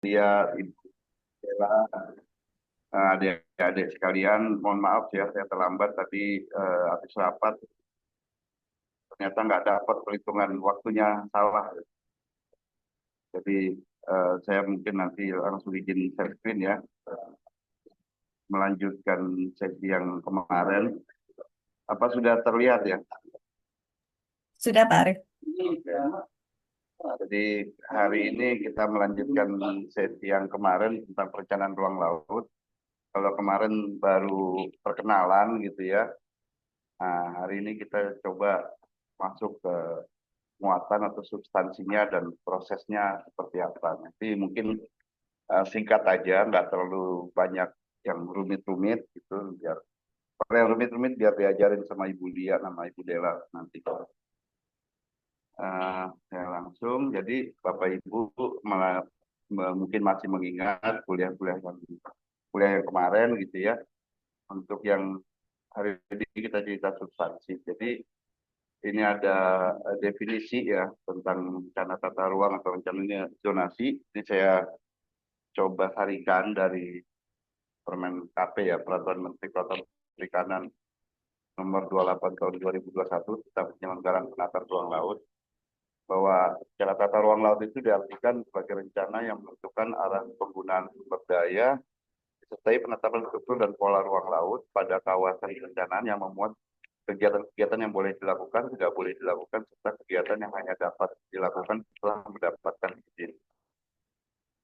Dia Ibu Bella, adik-adik sekalian, mohon maaf ya saya terlambat tadi habis rapat ternyata nggak dapat perhitungan waktunya salah. Jadi saya mungkin nanti langsung izin share screen ya, melanjutkan sesi yang kemarin. Apa sudah terlihat ya? Sudah, Pak Arief. Jadi hari ini kita melanjutkan sesi yang kemarin tentang perencanaan ruang laut. Kalau kemarin baru perkenalan gitu ya. Nah, hari ini kita coba masuk ke muatan atau substansinya dan prosesnya seperti apa. Nanti mungkin singkat aja, nggak terlalu banyak yang rumit-rumit gitu. Kalau yang rumit-rumit biar diajarin sama Ibu Lia, nama Ibu Dela nanti. Ya langsung, jadi Bapak Ibu malah, mungkin masih mengingat kuliah yang kemarin gitu ya. Untuk yang hari ini kita cerita substansi. Jadi ini ada definisi ya tentang rencana tata ruang atau rencananya zonasi. Ini saya coba carikan dari Permen KP ya, Peraturan Menteri Kelautan Perikanan nomor 28 tahun 2021 tentang penyelenggaraan penata ruang laut, bahwa rencana tata ruang laut itu diartikan sebagai rencana yang menentukan arah penggunaan sumber daya disertai penetapan struktur dan pola ruang laut pada kawasan perencanaan yang memuat kegiatan-kegiatan yang boleh dilakukan, tidak boleh dilakukan, serta kegiatan yang hanya dapat dilakukan setelah mendapatkan izin.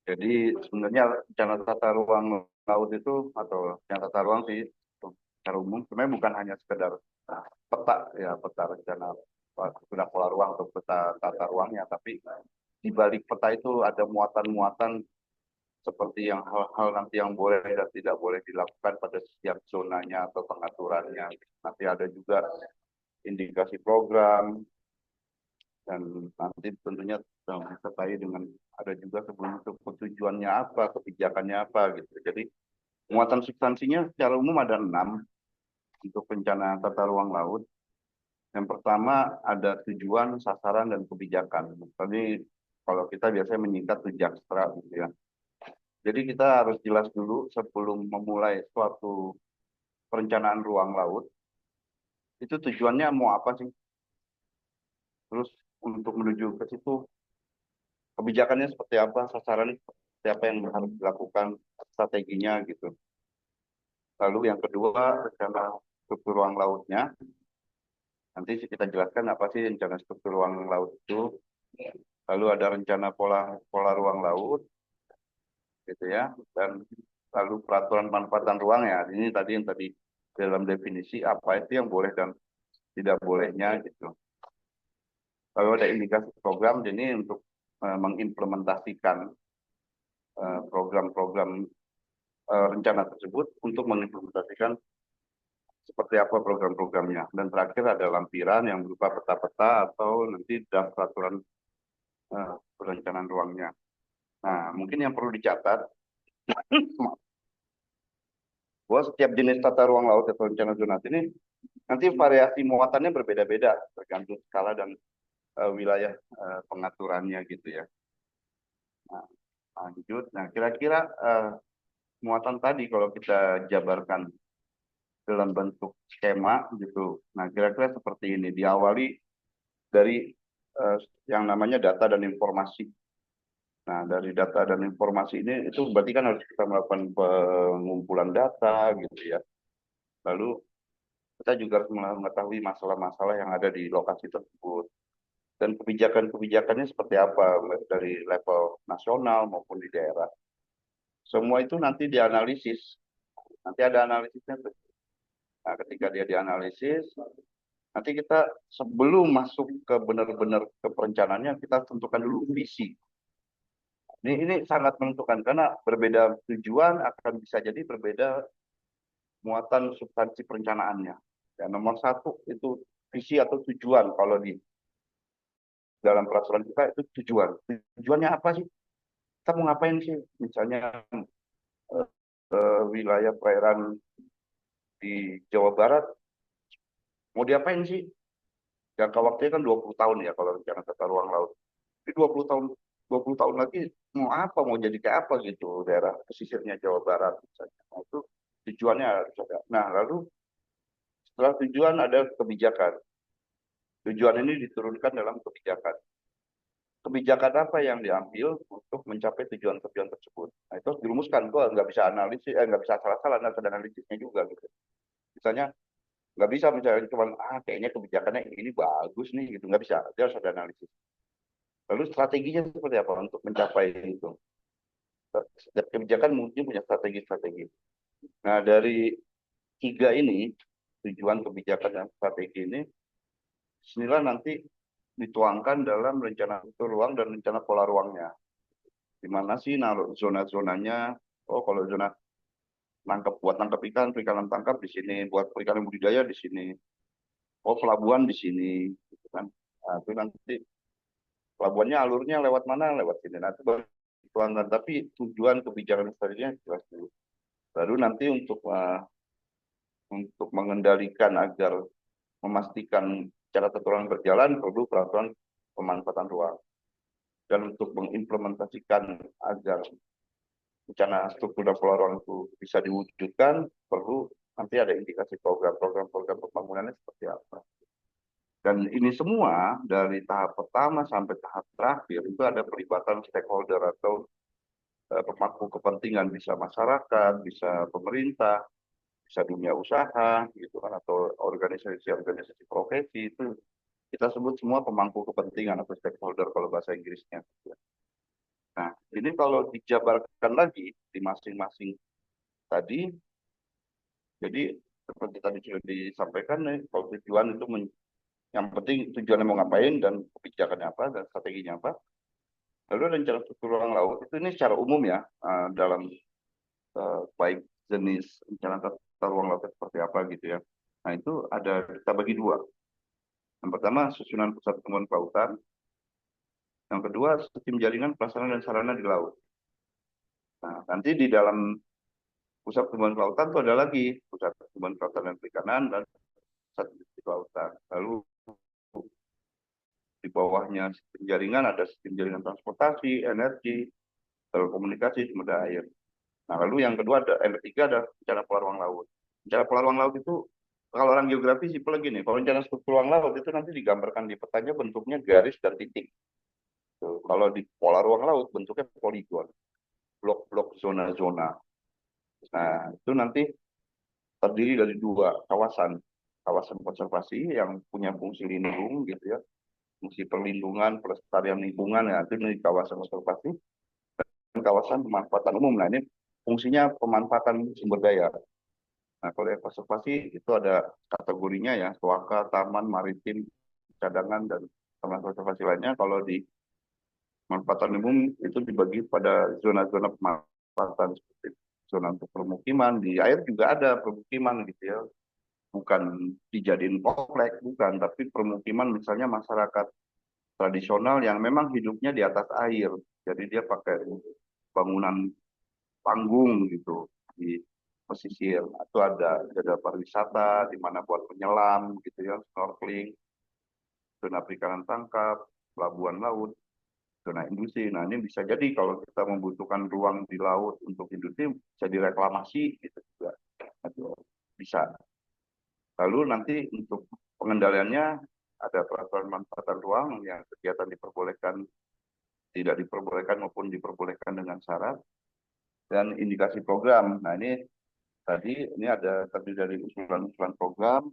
Jadi sebenarnya rencana tata ruang laut itu atau rencana tata ruang sih secara umum sebenarnya bukan hanya sekedar peta ya, peta rencana sudah pola ruang atau peta tata ruangnya, tapi di balik peta itu ada muatan-muatan seperti yang hal-hal nanti yang boleh dan tidak boleh dilakukan pada setiap zonanya atau pengaturannya. Nanti ada juga indikasi program, dan nanti tentunya disertai dengan ada juga sebelum itu tujuannya apa, kebijakannya apa gitu. Jadi muatan substansinya secara umum ada 6 untuk rencana tata ruang laut. Yang pertama ada tujuan, sasaran, dan kebijakan. Tadi kalau kita biasanya menyingkat tujakstra gitu ya. Jadi kita harus jelas dulu sebelum memulai suatu perencanaan ruang laut, itu tujuannya mau apa sih? Terus untuk menuju ke situ kebijakannya seperti apa, sasaran seperti apa yang harus dilakukan, strateginya gitu. Lalu yang kedua, rencana struktur ruang lautnya. Nanti kita jelaskan apa sih rencana struktur ruang laut itu. Lalu ada rencana pola pola ruang laut, gitu ya. Dan lalu peraturan manfaatan ruang ya. Ini tadi yang tadi dalam definisi apa itu yang boleh dan tidak bolehnya gitu. Lalu ada indikasi program, jadi untuk mengimplementasikan program-program rencana tersebut untuk mengimplementasikan seperti apa program-programnya. Dan terakhir ada lampiran yang berupa peta-peta atau nanti draft peraturan perencanaan ruangnya. Nah, mungkin yang perlu dicatat bahwa setiap jenis tata ruang laut atau rencana zonasi ini nanti variasi muatannya berbeda-beda tergantung skala dan wilayah pengaturannya gitu ya. Nah, lanjut. Nah, kira-kira muatan tadi kalau kita jabarkan dalam bentuk skema gitu. Nah, kira-kira seperti ini. Diawali dari eh, yang namanya data dan informasi. Nah, dari data dan informasi ini itu berarti kan harus kita melakukan pengumpulan data gitu ya. Lalu kita juga harus mengetahui masalah-masalah yang ada di lokasi tersebut dan kebijakan-kebijakannya seperti apa dari level nasional maupun di daerah. Semua itu nanti dianalisis. Nanti ada analisisnya. Nah, ketika dia dianalisis, nanti kita sebelum masuk ke benar-benar ke perencanaannya, kita tentukan dulu visi. Ini sangat menentukan karena berbeda tujuan akan bisa jadi berbeda muatan substansi perencanaannya. Ya, nomor satu itu visi atau tujuan. Kalau di dalam peraturan kita itu tujuan. Tujuannya apa sih? Kita mau ngapain sih? Misalnya wilayah perairan di Jawa Barat, mau diapain sih? Jangka waktunya kan 20 tahun ya kalau rencana tata ruang laut. Di 20 tahun. 20 tahun lagi mau apa, mau jadi kayak apa gitu daerah pesisirnya Jawa Barat misalnya. Nah, itu tujuannya harus ada. Nah, lalu setelah tujuan ada kebijakan. Tujuan ini diturunkan dalam kebijakan. Kebijakan apa yang diambil untuk mencapai tujuan-tujuan tersebut. Nah, itu harus dirumuskan. Kok nggak bisa analisis, nggak bisa salah-salah, nggak ada analisisnya juga gitu. Misalnya nggak bisa misalnya cuma kayaknya kebijakannya ini bagus nih gitu, nggak bisa. Dia harus ada analisis. Lalu strateginya seperti apa untuk mencapai itu? Setiap kebijakan mungkin punya strategi-strategi. Nah, dari tiga ini, tujuan, kebijakan, dan strategi ini, sinilah nanti dituangkan dalam rencana atur ruang dan rencana pola ruangnya. Di mana sih naruh zona-zonanya? Oh, kalau zona buat nangkap ikan, perikanan tangkap di sini, buat perikanan budidaya di sini. Oh, pelabuhan di sini, gitu kan. Nah, itu nanti pelabuhannya alurnya lewat mana? Lewat sini. Nanti baru dituangkan. Tapi tujuan kebijakan strateginya jelas dulu. Baru nanti untuk mengendalikan agar memastikan cara tertulang berjalan perlu peraturan pemanfaatan ruang. Dan untuk mengimplementasikan agar rencana struktur dan pola ruang itu bisa diwujudkan, perlu nanti ada indikasi program pembangunannya seperti apa. Dan ini semua dari tahap pertama sampai tahap terakhir itu ada pelibatan stakeholder atau pemangku kepentingan, bisa masyarakat, bisa pemerintah, bisa dunia usaha, gitu kan, atau organisasi-organisasi profesi itu kita sebut semua pemangku kepentingan atau stakeholder kalau bahasa Inggrisnya. Nah, ini kalau dijabarkan lagi di masing-masing tadi, jadi seperti tadi sudah disampaikan nih, kalau tujuan itu yang penting tujuannya mau ngapain dan kebijakannya apa dan strateginya apa. Lalu rencana struktur ruang laut itu ini secara umum ya dalam baik jenis rencana tata ruang laut seperti apa gitu ya. Nah itu ada kita bagi dua. Yang pertama susunan pusat pertumbuhan kelautan. Yang kedua sistem jaringan prasarana dan sarana di laut. Nah nanti di dalam pusat pertumbuhan kelautan itu ada lagi pusat pertumbuhan kelautan dan perikanan dan pusat industri kelautan. Lalu di bawahnya sistem jaringan ada sistem jaringan transportasi, energi, telekomunikasi, sumber daya air. Nah, lalu yang kedua ada yang ketiga ada rencana pola ruang laut. Rencana pola ruang laut itu kalau orang geografi simpel lagi nih. Kalau rencana struktur ruang laut itu nanti digambarkan di petanya bentuknya garis dan titik. Tuh, kalau di pola ruang laut bentuknya poligon, blok-blok zona-zona. Nah, itu nanti terdiri dari dua kawasan. Kawasan konservasi yang punya fungsi lindung gitu ya, fungsi perlindungan, pelestarian lingkungan ya, itu di kawasan konservasi dan kawasan pemanfaatan umum. Nah, ini fungsinya pemanfaatan sumber daya. Nah, kalau yang konservasi itu ada kategorinya ya, suaka, taman, maritim, cadangan, dan taman konservasi lainnya. Kalau di manfaatan umum itu dibagi pada zona-zona pemanfaatan seperti zona untuk permukiman, di air juga ada permukiman gitu ya. Bukan dijadiin komplek, bukan, tapi permukiman misalnya masyarakat tradisional yang memang hidupnya di atas air. Jadi dia pakai bangunan panggung gitu di pesisir atau ada pariwisata di mana buat penyelam gitu ya, snorkeling, zona perikanan tangkap, pelabuhan laut, zona industri. Nah ini bisa jadi kalau kita membutuhkan ruang di laut untuk industri bisa direklamasi gitu juga. Itu bisa. Lalu nanti untuk pengendaliannya ada peraturan manfaatan ruang yang kegiatan diperbolehkan, tidak diperbolehkan maupun diperbolehkan dengan syarat dan indikasi program. Nah ini tadi ini ada terdiri dari usulan-usulan program,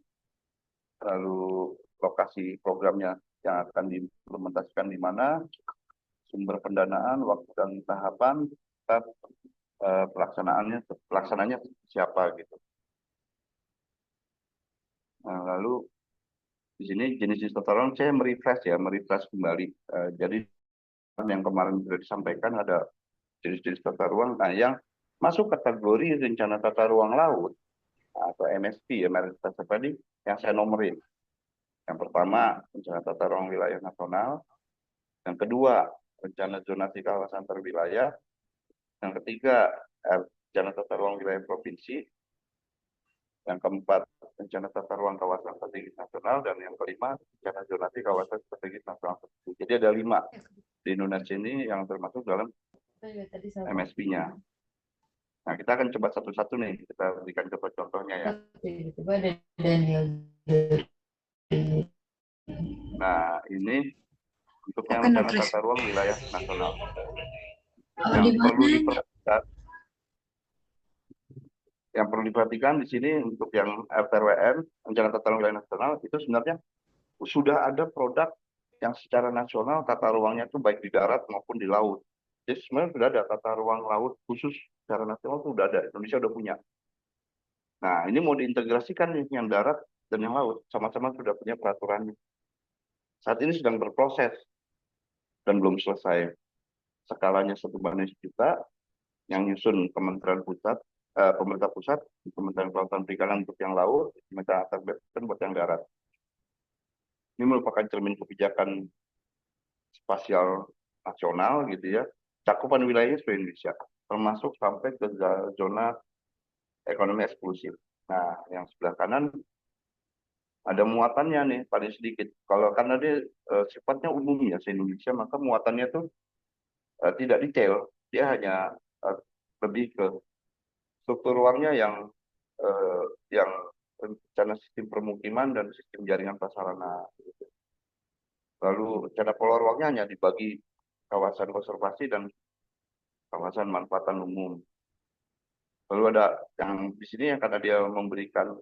lalu lokasi programnya yang akan diimplementasikan di mana, sumber pendanaan, waktu dan tahapan, pelaksananya siapa gitu. Nah, lalu di sini jenis tata ruang saya merefresh kembali. Jadi yang kemarin sudah disampaikan ada jenis-jenis tata ruang. Nah, yang masuk kategori rencana tata ruang laut atau MSP ya, Maritime Tadi yang saya nomorin. Yang pertama, rencana tata ruang wilayah nasional. Yang kedua, rencana zonasi kawasan terwilayah. Yang ketiga, rencana tata ruang wilayah provinsi. Yang keempat, rencana tata ruang kawasan strategis nasional. Dan yang kelima, rencana zonasi kawasan strategis nasional. Jadi ada 5. di Indonesia ini yang termasuk dalam MSP-nya. Nah, kita akan coba satu-satu nih, kita berikan contoh-contohnya ya. Coba ada Daniel dari Nah, ini untuk yang Oke, rencana Chris. tata ruang wilayah nasional. Oh, Yang di perlu mana? diperhatikan, di sini untuk yang RTWN, rencana tata ruang wilayah nasional, itu sebenarnya sudah ada produk yang secara nasional tata ruangnya itu baik di darat maupun di laut. Jadi sebenarnya sudah ada tata ruang laut khusus secara nasional itu sudah ada, Indonesia sudah punya. Nah, ini mau diintegrasikan nih, yang darat dan yang laut, sama-sama sudah punya peraturannya. Saat ini sedang berproses dan belum selesai. Skalanya 1 banding 1 juta, yang nyusun Kementerian Pusat, pemerintah pusat, Kementerian Kelautan Perikanan untuk yang laut, Kementerian Air Bpn buat yang darat. Ini merupakan cermin kebijakan spasial nasional gitu ya. Cakupan wilayahnya seluruh Indonesia, termasuk sampai ke zona ekonomi eksklusif. Nah, yang sebelah kanan ada muatannya nih paling sedikit. Kalau karena dia sifatnya umum ya se-Indonesia, maka muatannya tuh tidak detail. Dia hanya eh, lebih ke struktur ruangnya yang rencana sistem permukiman dan sistem jaringan prasarana. Lalu rencana pola ruangnya hanya dibagi kawasan konservasi dan kawasan manfaatan umum. Lalu ada yang di sini yang karena dia memberikan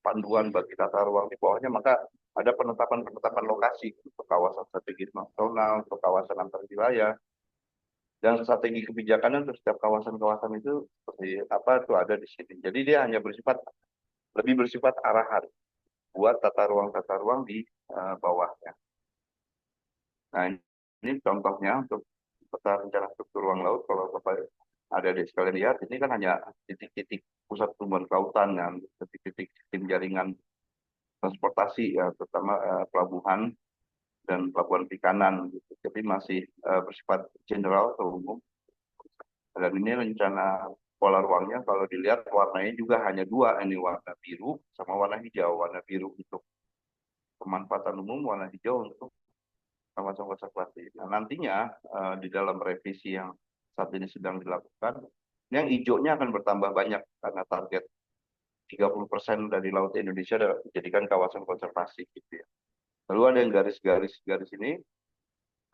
panduan bagi tata ruang di bawahnya, maka ada penetapan-penetapan lokasi untuk kawasan strategis nasional, untuk kawasan antar wilayah, dan strategi kebijakan untuk setiap kawasan-kawasan itu seperti apa itu ada di sini. Jadi dia hanya lebih bersifat arahan buat tata ruang di bawahnya. Nah, ini contohnya untuk peta rencana struktur ruang laut. Kalau Bapak ada di sekalian lihat, ini kan hanya titik-titik pusat pertumbuhan kelautan dan titik-titik sistem jaringan transportasi ya, terutama pelabuhan dan pelabuhan perikanan gitu. Jadi masih bersifat general atau umum. Dan ini rencana pola ruangnya kalau dilihat warnanya juga hanya dua, ini warna biru sama warna hijau. Warna biru untuk pemanfaatan umum, warna hijau untuk kawasan konservasi. Nah, nantinya di dalam revisi yang saat ini sedang dilakukan, yang hijaunya akan bertambah banyak karena target 30% dari laut Indonesia dijadikan kawasan konservasi gitu ya. Lalu ada yang garis-garis ini.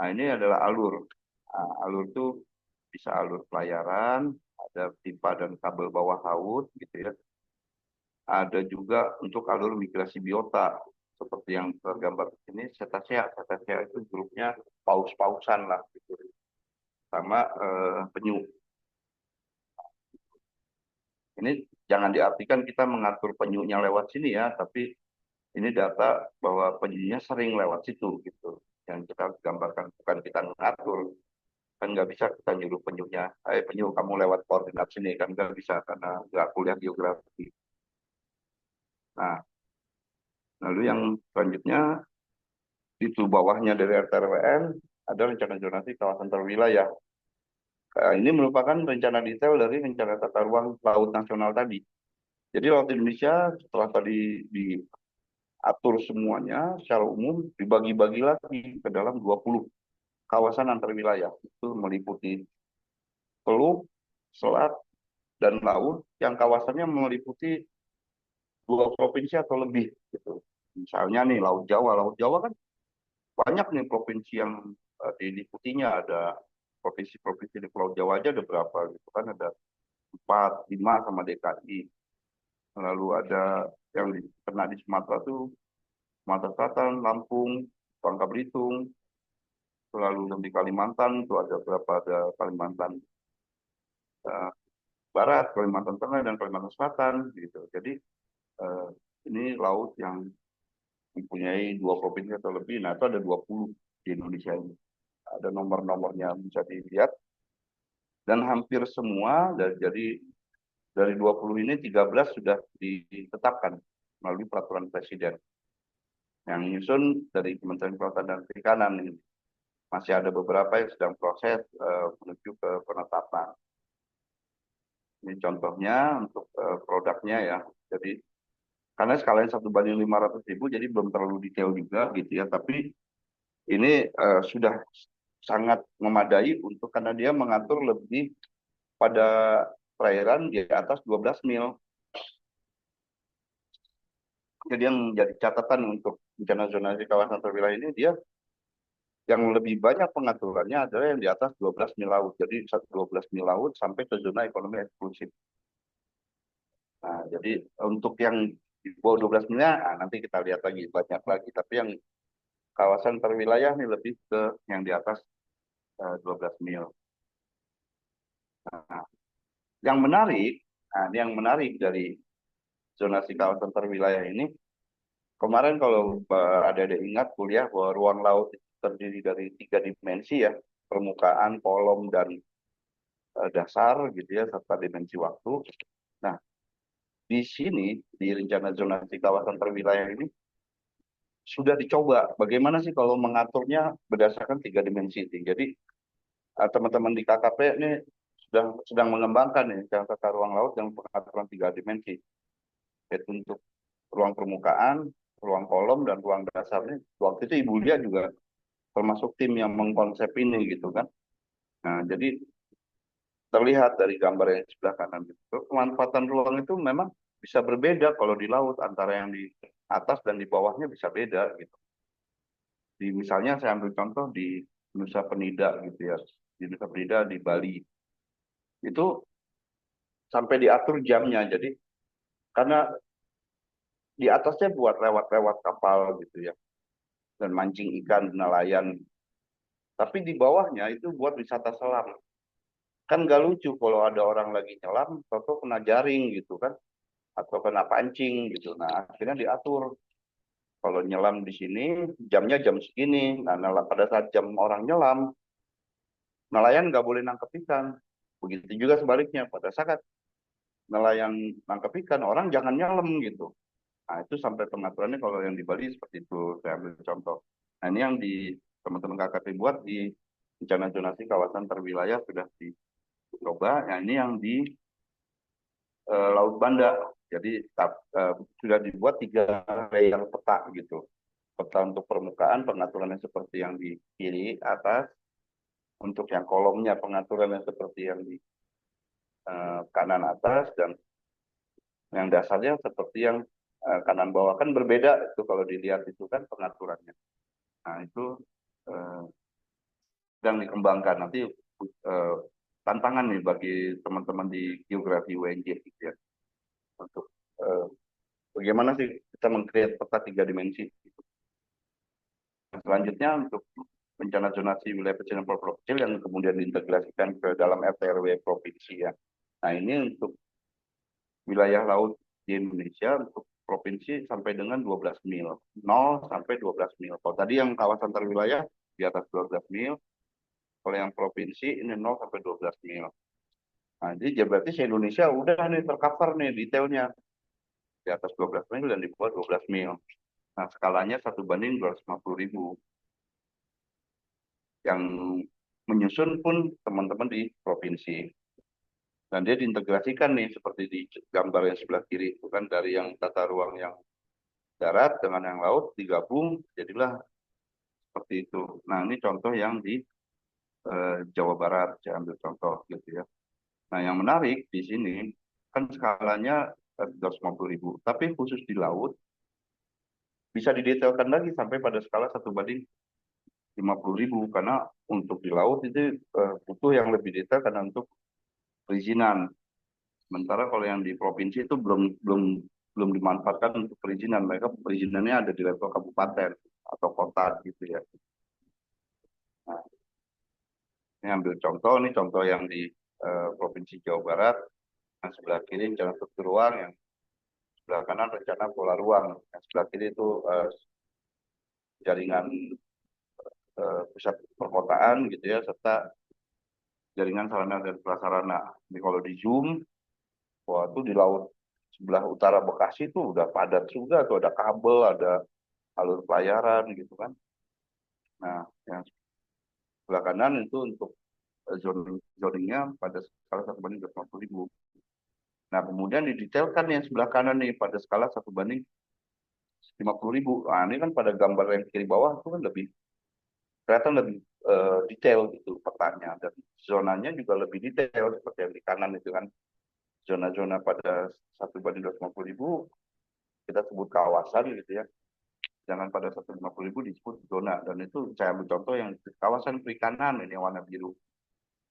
Nah, ini adalah alur. Nah, alur itu bisa alur pelayaran, ada pipa dan kabel bawah laut gitu ya. Ada juga untuk alur migrasi biota seperti yang tergambar di sini, cetacea. Cetacea itu grupnya paus-pausan lah gitu. Sama penyu. Ini jangan diartikan kita mengatur penyunya lewat sini ya, tapi ini data bahwa penyunya sering lewat situ gitu. Yang kita gambarkan bukan kita mengatur, kan nggak bisa kita nyuruh penyunya, penyu kamu lewat koordinat sini, kan nggak bisa karena nggak kuliah geografi. Nah, lalu yang selanjutnya itu bawahnya dari RTRWN ada rencana zonasi kawasan terwilayah. Ini merupakan rencana detail dari rencana tata ruang laut nasional tadi. Jadi laut Indonesia setelah tadi diatur semuanya secara umum dibagi-bagi lagi ke dalam 20 kawasan antar wilayah. Itu meliputi teluk, selat, dan laut yang kawasannya meliputi 2 provinsi atau lebih gitu. Misalnya nih Laut Jawa kan banyak nih provinsi yang diliputinya, ada provinsi-provinsi di Pulau Jawa aja ada berapa gitu kan, ada 4, 5 sama DKI. Lalu ada yang kena di Sumatera tuh Sumatera Selatan, Lampung, Bangka Belitung, lalu di Kalimantan itu ada berapa, ada Kalimantan eh, Barat, Kalimantan Tengah, dan Kalimantan Selatan gitu. Jadi eh, ini laut yang mempunyai 2 provinsi atau lebih. Nah, itu ada 20 di Indonesia ini. Ada nomor-nomornya bisa dilihat. Dan hampir semua, dari 20 ini 13 sudah ditetapkan melalui peraturan presiden. Yang nyusun dari Kementerian Kelautan dan Perikanan ini. Masih ada beberapa yang sedang proses menuju ke penetapan. Ini contohnya untuk produknya ya. Jadi karena skalanya 1 banding 500.000, jadi belum terlalu detail juga gitu ya. Tapi ini sudah sangat memadai untuk karena dia mengatur lebih pada perairan di atas 12 mil. Jadi yang menjadi catatan untuk bencana zonasi kawasan terwilayah ini dia yang lebih banyak pengaturannya adalah yang di atas 12 mil laut. Jadi 12 mil laut sampai ke zona ekonomi eksklusif. Nah, jadi untuk yang di bawah 12 milnya, nanti kita lihat lagi, banyak lagi. Tapi yang kawasan terwilayah ini lebih ke yang di atas 12 mil. Nah, yang menarik, ini yang menarik dari zonasi kawasan terwilayah ini, kemarin kalau ada ingat kuliah bahwa ruang laut itu terdiri dari 3 dimensi ya, permukaan, kolom, dan dasar gitu ya, serta dimensi waktu. Nah, di sini di rencana zonasi kawasan terwilayah ini sudah dicoba bagaimana sih kalau mengaturnya berdasarkan 3 dimensi ini. Jadi teman-teman di KKP ini sedang mengembangkan nih tata ruang laut yang pengaturan 3 dimensi, yaitu untuk ruang permukaan, ruang kolom, dan ruang dasar. Ini waktu itu Ibu Lia juga termasuk tim yang mengkonsep ini gitu kan. Nah, jadi terlihat dari gambar yang di sebelah kanan itu, pemanfaatan ruang itu memang bisa berbeda kalau di laut, antara yang di atas dan di bawahnya bisa beda gitu. Misalnya saya ambil contoh di Nusa Penida gitu ya, di Nusa Penida di Bali itu sampai diatur jamnya. Jadi karena di atasnya buat lewat-lewat kapal gitu ya, dan mancing ikan, nelayan. Tapi di bawahnya itu buat wisata selam. Kan gak lucu kalau ada orang lagi nyelam, atau kena jaring gitu kan, atau kena pancing gitu. Nah, akhirnya diatur. Kalau nyelam di sini, jamnya jam segini. Nah, pada saat jam orang nyelam, nelayan nggak boleh nangkep ikan. Begitu juga sebaliknya, pada saat nelayan nangkep ikan, orang jangan nyelam gitu. Nah, itu sampai pengaturannya kalau yang di Bali seperti itu, saya ambil contoh. Nah, ini yang di teman-teman KKP buat di rencana zonasi kawasan terwilayah sudah dicoba. Nah, ini yang di Laut Banda. Jadi sudah dibuat 3 layer peta gitu. Peta untuk permukaan, pengaturannya seperti yang di kiri atas. Untuk yang kolomnya, pengaturannya seperti yang di kanan atas. Dan yang dasarnya seperti yang kanan bawah. Kan berbeda itu kalau dilihat itu kan pengaturannya. Nah, itu eh, sedang dikembangkan. Nanti tantangan nih bagi teman-teman di geografi UNJ gitu ya. Untuk bagaimana sih kita meng-create peta 3 dimensi. Selanjutnya untuk rencana zonasi wilayah kecil dan pulau kecil yang kemudian diintegrasikan ke dalam RT/RW provinsi ya. Nah, ini untuk wilayah laut di Indonesia untuk provinsi sampai dengan 12 mil. 0 sampai 12 mil. Kalau tadi yang kawasan terwilayah di atas 12 mil, kalau yang provinsi ini 0 sampai 12 mil. Nah, jadi berarti se-Indonesia udah nih tercover nih detailnya. Di atas 12 mil dan di bawah 12 mil. Nah, skalanya 1:250.000. Yang menyusun pun teman-teman di provinsi. Dan dia diintegrasikan nih seperti di gambar yang sebelah kiri itu kan, dari yang tata ruang yang darat dengan yang laut digabung jadilah seperti itu. Nah, ini contoh yang di Jawa Barat, saya ambil contoh gitu ya. Nah, yang menarik di sini kan skalanya 250.000, tapi khusus di laut bisa didetailkan lagi sampai pada skala 1:50.000 karena untuk di laut itu butuh yang lebih detail karena untuk perizinan. Sementara kalau yang di provinsi itu belum dimanfaatkan untuk perizinan. Mereka perizinannya ada di level kabupaten atau kota gitu ya. Nah, ini ambil contoh, ini contoh yang di Provinsi Jawa Barat. Yang sebelah kiri rencana struktur ruang, yang sebelah kanan rencana pola ruang. Yang sebelah kiri itu jaringan pusat perkotaan gitu ya, serta jaringan sarana dan prasarana. Ini kalau di zoom, wah itu di laut sebelah utara Bekasi itu udah padat juga tuh, ada kabel, ada alur pelayaran gitu kan. Nah, yang sebelah kanan itu untuk zoningnya pada skala 1:250.000. Nah, kemudian didetailkan yang sebelah kanan nih pada skala 1:50.000. Nah, ini kan pada gambar yang kiri bawah itu kan lebih kelihatan lebih detail gitu petanya, dan zonanya juga lebih detail seperti yang di kanan itu kan, zona-zona pada 1/250.000 kita sebut kawasan gitu ya, jangan pada 150.000 disebut zona. Dan itu saya ambil contoh yang kawasan perikanan ini yang warna biru.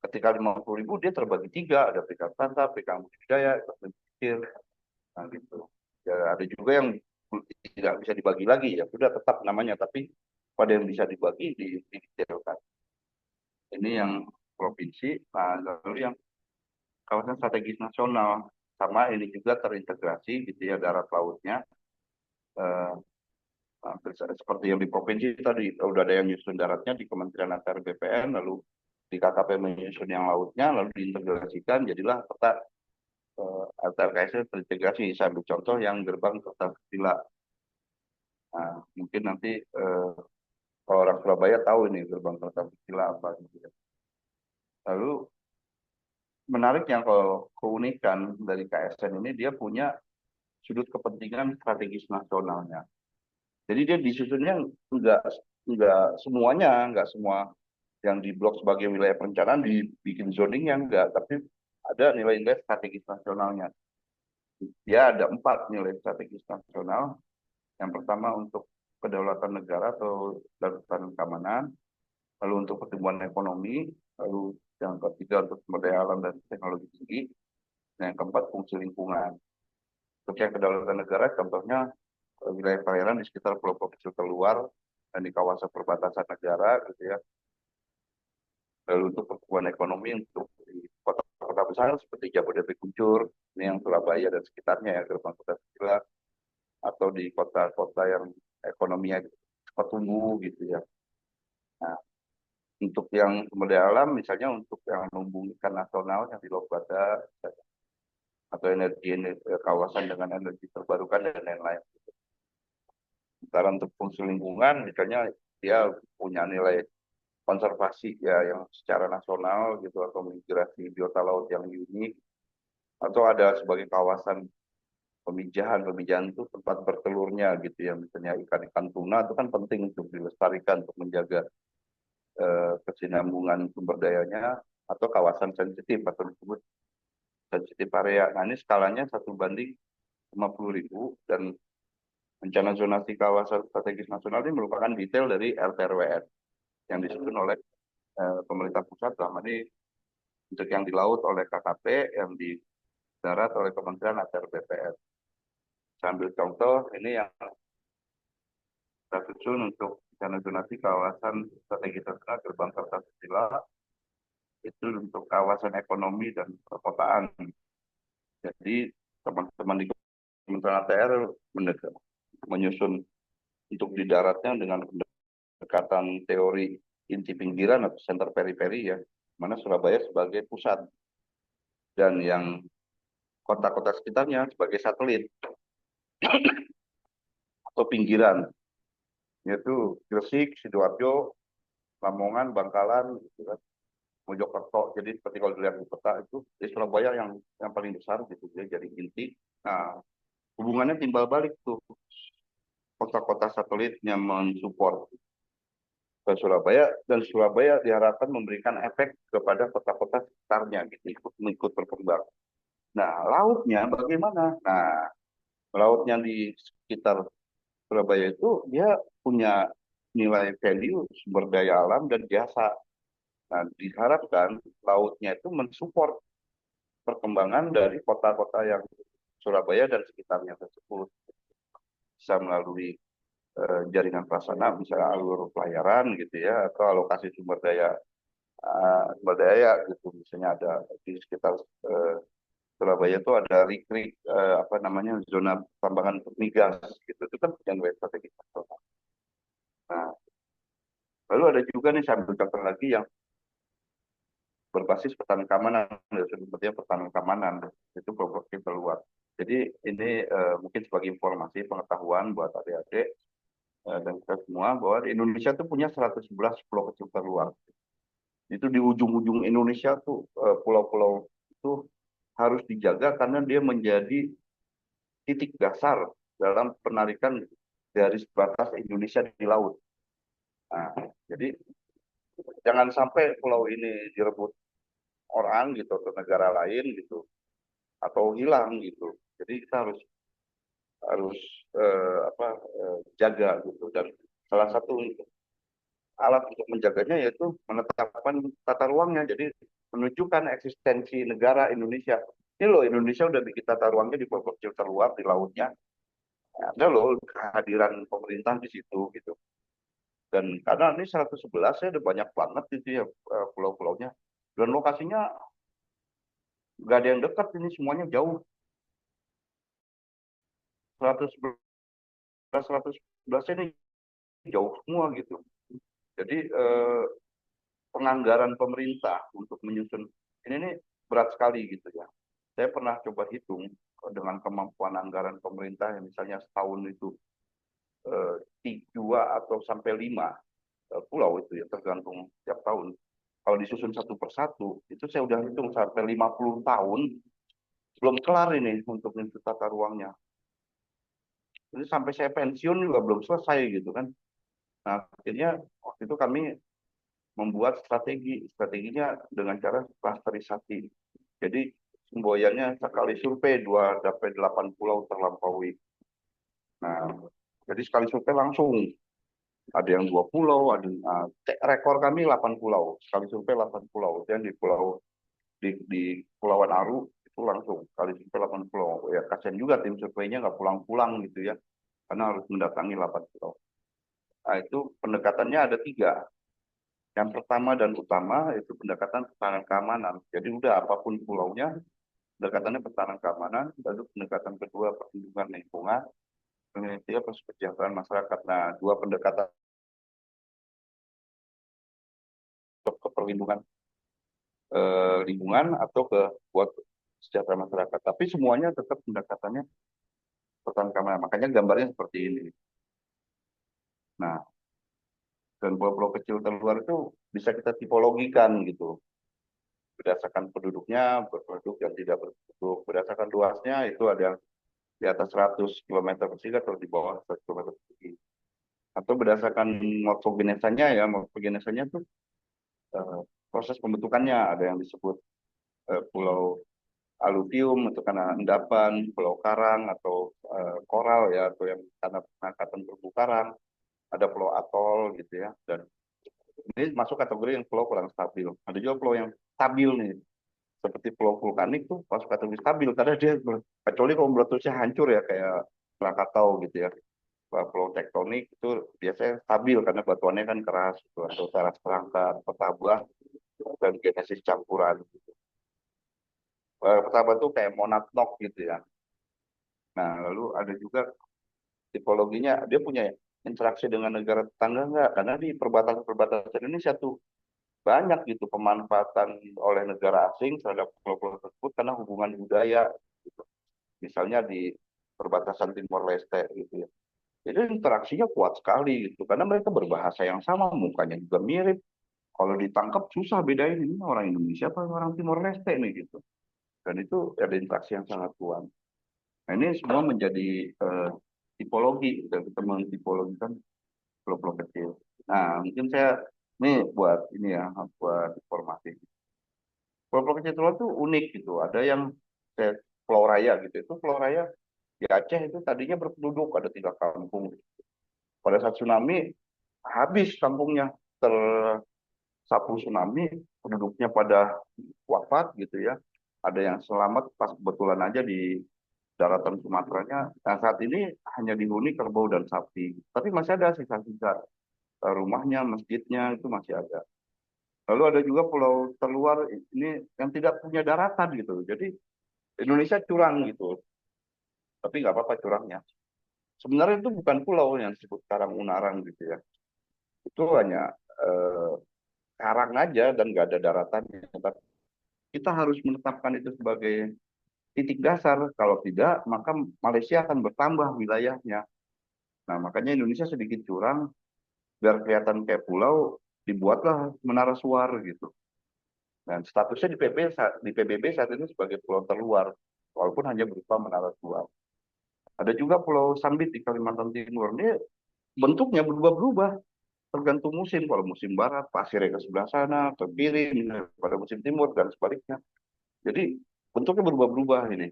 Ketika 50.000 dia terbagi tiga, ada perikanan tangkap, perikanan budidaya, perikanan kecil, nah gitu. Ya, ada juga yang tidak bisa dibagi lagi, ya sudah tetap namanya, tapi pada yang bisa dibagi didetailkan. Ini yang provinsi. Nah, lalu yang kawasan strategis nasional, sama ini juga terintegrasi gitu ya, darat lautnya. Eh, Seperti yang di provinsi tadi, udah ada yang nyusun daratnya di Kementerian ATR BPN, lalu di KKP menyusun yang lautnya, lalu diintegrasikan, jadilah peta ATR KSL terintegrasi. Saya ambil contoh yang gerbang Kertasila. Nah, mungkin nanti kalau orang Surabaya tahu ini gerbang Kertasila apa gitu ya. Lalu menariknya kalau keunikan dari KSN ini, dia punya sudut kepentingan strategis nasionalnya. Jadi dia disusunnya enggak semuanya, enggak semua yang di blok sebagai wilayah perencanaan dibikin zoning yang enggak, tapi ada nilai-nilai strategis nasionalnya. Dia ada 4 nilai strategis nasional. Yang pertama untuk kedaulatan negara atau kedaulatan keamanan, lalu untuk pertumbuhan ekonomi, lalu yang ketiga untuk sumber daya alam dan teknologi tinggi, dan yang keempat fungsi lingkungan. Untuk yang kedaulatan negara, contohnya wilayah perairan di sekitar pulau-pulau kecil terluar dan di kawasan perbatasan negara, gitu ya. Lalu untuk pertumbuhan ekonomi untuk di kota-kota besar seperti Jabodetabek, Kuncur, ini yang Surabaya dan sekitarnya ya, gerbang kota Sila, atau di kota-kota yang ekonominya cepat tumbuh gitu ya. Nah, untuk yang sumber daya alam, misalnya untuk yang membumikan nasional yang di Loh Bada, atau kawasan dengan energi terbarukan dan lain-lain. Sementara untuk fungsi lingkungan, misalnya dia punya nilai konservasi ya yang secara nasional gitu, atau migrasi biota laut yang unik, atau ada sebagai kawasan pemijahan itu tempat bertelurnya gitu ya, misalnya ikan-ikan tuna itu kan penting untuk dilestarikan untuk menjaga kesinambungan sumber dayanya, atau kawasan sensitif atau disebut sensitif area. Nah, ini skalanya 1/50.000, dan rencana zonasi kawasan strategis nasional ini merupakan detail dari RTRWN yang disusun oleh pemerintah pusat, dalam ini untuk yang di laut oleh KKP, yang di darat oleh Kementerian ATR BPN. Sambil contoh, ini yang kita susun untuk rencana zonasi kawasan strategis nasional gerbang Kertasila, itu untuk kawasan ekonomi dan perkotaan. Jadi teman-teman di Kementerian ATR menyusun untuk di daratnya dengan pendekatan teori inti pinggiran atau center periphery ya, mana Surabaya sebagai pusat dan yang kota-kota sekitarnya sebagai satelit atau pinggiran, yaitu Gresik, Sidoarjo, Lamongan, Bangkalan, gitu kan, Mojokerto. Jadi seperti kalau dilihat di peta itu di Surabaya yang paling besar gitu, dia jadi inti. Nah, hubungannya timbal balik tuh, kota-kota satelitnya mensupport ke Surabaya, dan Surabaya diharapkan memberikan efek kepada kota-kota sekitarnya gitu, ikut berkembang. Nah, lautnya bagaimana? Nah, lautnya di sekitar Surabaya itu dia punya nilai value sumber daya alam dan jasa. Nah, diharapkan lautnya itu mensupport perkembangan dari kota-kota yang Surabaya dan sekitarnya tersebut. Bisa melalui jaringan prasarana, misalnya alur pelayaran gitu ya, atau alokasi sumber daya gitu. Misalnya ada di sekitar Surabaya itu ada RIK, apa namanya, zona tambangan migas gitu. Itu kan punya nilai strategis nasional. Nah, lalu ada juga nih, saya ambil contoh lagi yang berbasis pertahanan keamanan, seperti pertahanan keamanan itu proporsi terluar. Jadi ini mungkin sebagai informasi pengetahuan buat adik-adik dan kita semua, bahwa di Indonesia itu punya 111 pulau kecil terluar. Itu di ujung-ujung Indonesia tuh pulau-pulau itu harus dijaga karena dia menjadi titik dasar dalam penarikan garis batas Indonesia di laut. Nah, jadi jangan sampai pulau ini direbut orang gitu atau negara lain gitu atau hilang gitu. Jadi kita harus harus jaga gitu, dan salah satu alat untuk menjaganya yaitu menetapkan tata ruangnya. Jadi menunjukkan eksistensi negara Indonesia. Ini loh, Indonesia udah bikin tata ruangnya di pulau kecil terluar di lautnya. Ada loh kehadiran pemerintah di situ gitu. Dan karena ini 111 ya ada banyak banget gitu ya pulau-pulaunya. Dan lokasinya nggak ada yang dekat, ini semuanya jauh. 111 111 ini jauh semua gitu. Jadi penganggaran pemerintah untuk menyusun ini nih berat sekali gitu ya. Saya pernah coba hitung dengan kemampuan anggaran pemerintah yang misalnya setahun itu 2 atau sampai 5 pulau itu ya, tergantung tiap tahun. Kalau disusun satu persatu, itu saya udah hitung sampai 50 tahun belum kelar ini untuk tata ruangnya. Jadi sampai saya pensiun juga belum selesai gitu kan. Nah, akhirnya waktu itu kami membuat strateginya dengan cara klasterisasi. Jadi semboyannya sekali survei 2 sampai 8 pulau terlampaui. Nah, jadi sekali survei langsung ada yang 2 pulau, ada rekor kami 8 pulau, sekali survei 8 pulau. Dan di Pulauan Aru itu langsung sekali survei 8 pulau. Ya kasihan juga tim surveinya nggak pulang-pulang gitu ya, karena harus mendatangi 8 pulau. Nah, itu pendekatannya ada 3. Yang pertama dan utama itu pendekatan pertahanan keamanan. Jadi udah apapun pulaunya, pendekatannya pertahanan keamanan. Lalu pendekatan kedua perlindungan lingkungan, yang ketiga kesejahteraan masyarakat. Nah, 2 pendekatan ke perlindungan lingkungan atau ke buat kesejahteraan masyarakat. Tapi semuanya tetap pendekatannya pertahanan keamanan. Makanya gambarnya seperti ini. Nah, dan pulau-pulau kecil terluar itu bisa kita tipologikan gitu. Berdasarkan penduduknya, berpenduduk dan tidak berpenduduk. Berdasarkan luasnya itu ada yang di atas 100 km persegi atau di bawah 100 km persegi. Atau berdasarkan morfogenesanya ya, morfogenesanya itu proses pembentukannya, ada yang disebut pulau aluvium itu karena endapan, pulau karang atau koral ya, atau yang karena pengangkatan terumbu karang, ada pulau atol gitu ya. Dan ini masuk kategori yang pulau kurang stabil. Ada juga pulau yang stabil nih, seperti pulau vulkanik tuh masuk kategori stabil karena dia, kecuali kalau meletusnya hancur ya kayak Krakatau gitu ya. Pulau tektonik itu biasanya stabil karena batuannya kan keras gitu, atau teras perangkat, petaba, dan genesis campuran. Gitu. Petaba itu kayak monad knock gitu ya. Nah, lalu ada juga tipologinya, dia punya interaksi dengan negara tetangga nggak? Karena di perbatasan Indonesia tuh banyak gitu pemanfaatan oleh negara asing terhadap pulau-pulau tersebut karena hubungan budaya. Gitu. Misalnya di perbatasan Timor Leste gitu ya. Jadi interaksinya kuat sekali gitu, karena mereka berbahasa yang sama, mukanya juga mirip. Kalau ditangkap susah bedain ini orang Indonesia apa orang Timor Leste nih gitu. Dan itu ada interaksi yang sangat kuat. Nah ini semua menjadi tipologi, dan kita mentipologikan pulau-pulau kecil. Nah mungkin saya nih buat ini ya, buat informasi. Pulau-pulau kecil itu unik gitu. Ada yang Pulau Raya gitu. Itu Pulau Raya di Aceh itu tadinya berpenduduk, ada 3 kampung. Pada saat tsunami habis kampungnya, tersapu tsunami, penduduknya pada wafat gitu ya. Ada yang selamat pas kebetulan aja di daratan Sumateranya. Nah saat ini hanya dihuni kerbau dan sapi. Tapi masih ada sisa-sisa rumahnya, masjidnya itu masih ada. Lalu ada juga pulau terluar ini yang tidak punya daratan gitu. Jadi Indonesia curang gitu. Tapi nggak apa-apa curangnya. Sebenarnya itu bukan pulau yang disebut Karang Unarang gitu ya. Itu hanya karang aja dan nggak ada daratannya. Tapi kita harus menetapkan itu sebagai titik dasar. Kalau tidak, maka Malaysia akan bertambah wilayahnya. Nah, makanya Indonesia sedikit curang, biar kelihatan kayak pulau, dibuatlah menara suar gitu. Dan statusnya di PBB saat ini sebagai pulau terluar, walaupun hanya berupa menara suar. Ada juga Pulau Sambit di Kalimantan Timur. Ini bentuknya berubah-berubah. tergantung musim. Kalau musim barat, pasirnya ke sebelah sana, ke kiri, misalnya pada musim timur, dan sebaliknya. Jadi bentuknya berubah-ubah ini,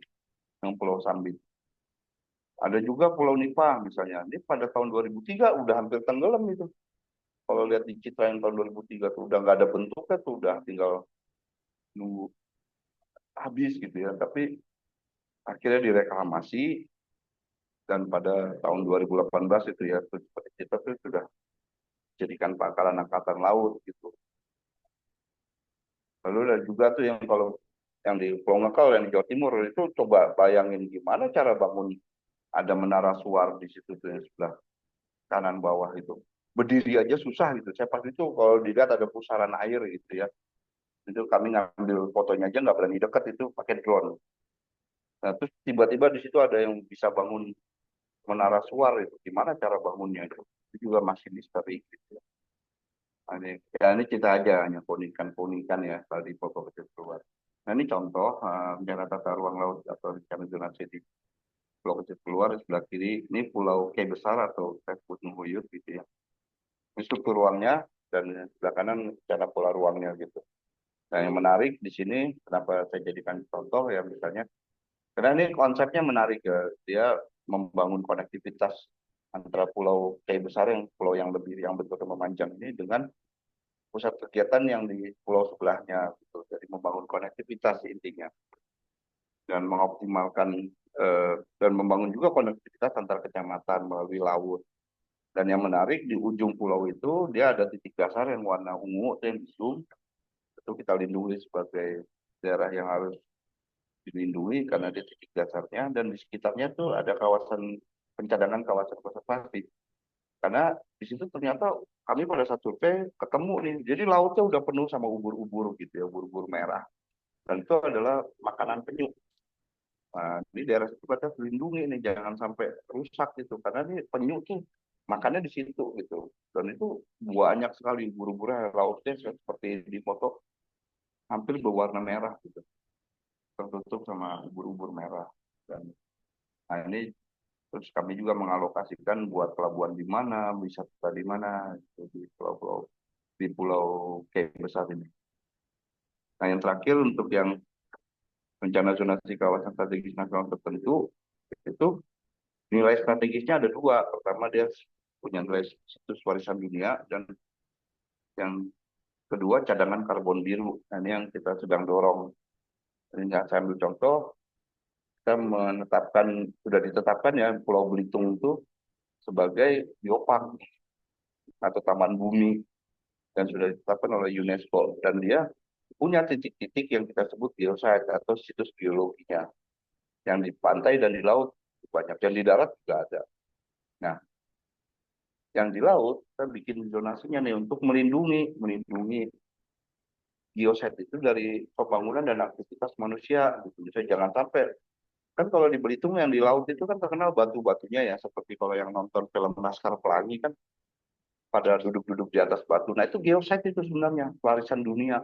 yang Pulau Sambin. Ada juga Pulau Nipah misalnya. Ini pada tahun 2003 udah hampir tenggelam itu. Kalau lihat di Citra yang tahun 2003 tuh udah nggak ada bentuknya tuh, udah tinggal nunggu habis gitu ya. Tapi akhirnya direklamasi dan pada tahun 2018 itu ya, seperti kita tuh sudah jadikan pangkalan angkatan laut gitu. Lalu ada juga tuh yang kalau yang di Pulau Ngekal yang di Jawa Timur itu coba bayangin gimana cara bangun, ada menara suar di situ tuh yang sebelah kanan bawah itu. Berdiri aja susah gitu. Saya pas itu kalau dilihat ada pusaran air gitu ya. Itu kami ngambil fotonya aja nggak berani dekat itu pakai drone. Nah, terus tiba-tiba di situ ada yang bisa bangun menara suar itu. Gimana cara bangunnya itu? Itu juga masih misteri gitu. Nah, ini kita aja hanya keunikan-keunikan ya tadi foto kecil keluar. Nah ini contoh rencana tata ruang laut atau rencana zonasi di Pulau Kecil Keluar di sebelah kiri. Ini Pulau K Besar atau Teput Nuhuyut gitu ya. Ini struktur ruangnya dan sebelah kanan rencana pola ruangnya gitu. Nah yang menarik di sini kenapa saya jadikan contoh ya misalnya karena ini konsepnya menarik ya. Dia membangun konektivitas antara pulau K Besar yang pulau yang lebih yang bentuknya memanjang ini dengan pusat kegiatan yang di pulau sebelahnya gitu. Jadi membangun konektivitas intinya dan mengoptimalkan dan membangun juga konektivitas antar kecamatan melalui laut. Dan yang menarik di ujung pulau itu dia ada titik dasar yang warna ungu itu yang di zoom itu kita lindungi sebagai daerah yang harus dilindungi karena di titik dasarnya dan di sekitarnya tuh ada kawasan pencadangan kawasan konservasi. Karena di situ ternyata kami pada saat survei ketemu nih, jadi lautnya udah penuh sama ubur-ubur gitu ya, ubur-ubur merah. Dan itu adalah makanan penyu. Nah, ini daerah situ kita dilindungi nih, jangan sampai rusak gitu. Karena ini penyu tuh makannya di situ gitu. Dan itu banyak sekali ubur-uburnya, lautnya seperti di foto hampir berwarna merah gitu, tertutup sama ubur-ubur merah. Dan nah ini terus kami juga mengalokasikan buat pelabuhan di mana, wisata di mana, gitu, di pulau K besar ini. Nah yang terakhir untuk yang rencana zonasi kawasan strategis nasional tertentu itu nilai strategisnya ada dua. Pertama dia punya nilai situs warisan dunia dan yang kedua cadangan karbon biru. Nah, ini yang kita sedang dorong. Ini saya ambil contoh, kita menetapkan sudah ditetapkan ya Pulau Belitung itu sebagai biopark atau taman bumi dan sudah ditetapkan oleh UNESCO dan dia punya titik-titik yang kita sebut geosite atau situs geologinya yang di pantai dan di laut banyak dan di darat juga ada. Nah, yang di laut kita bikin zonasinya nih untuk melindungi geosite itu dari pembangunan dan aktivitas manusia gitu. Jadi jangan sampai kan kalau di Belitung yang di laut itu kan terkenal batu-batunya ya seperti kalau yang nonton film Laskar Pelangi kan pada duduk-duduk di atas batu. Nah itu geosite itu sebenarnya warisan dunia.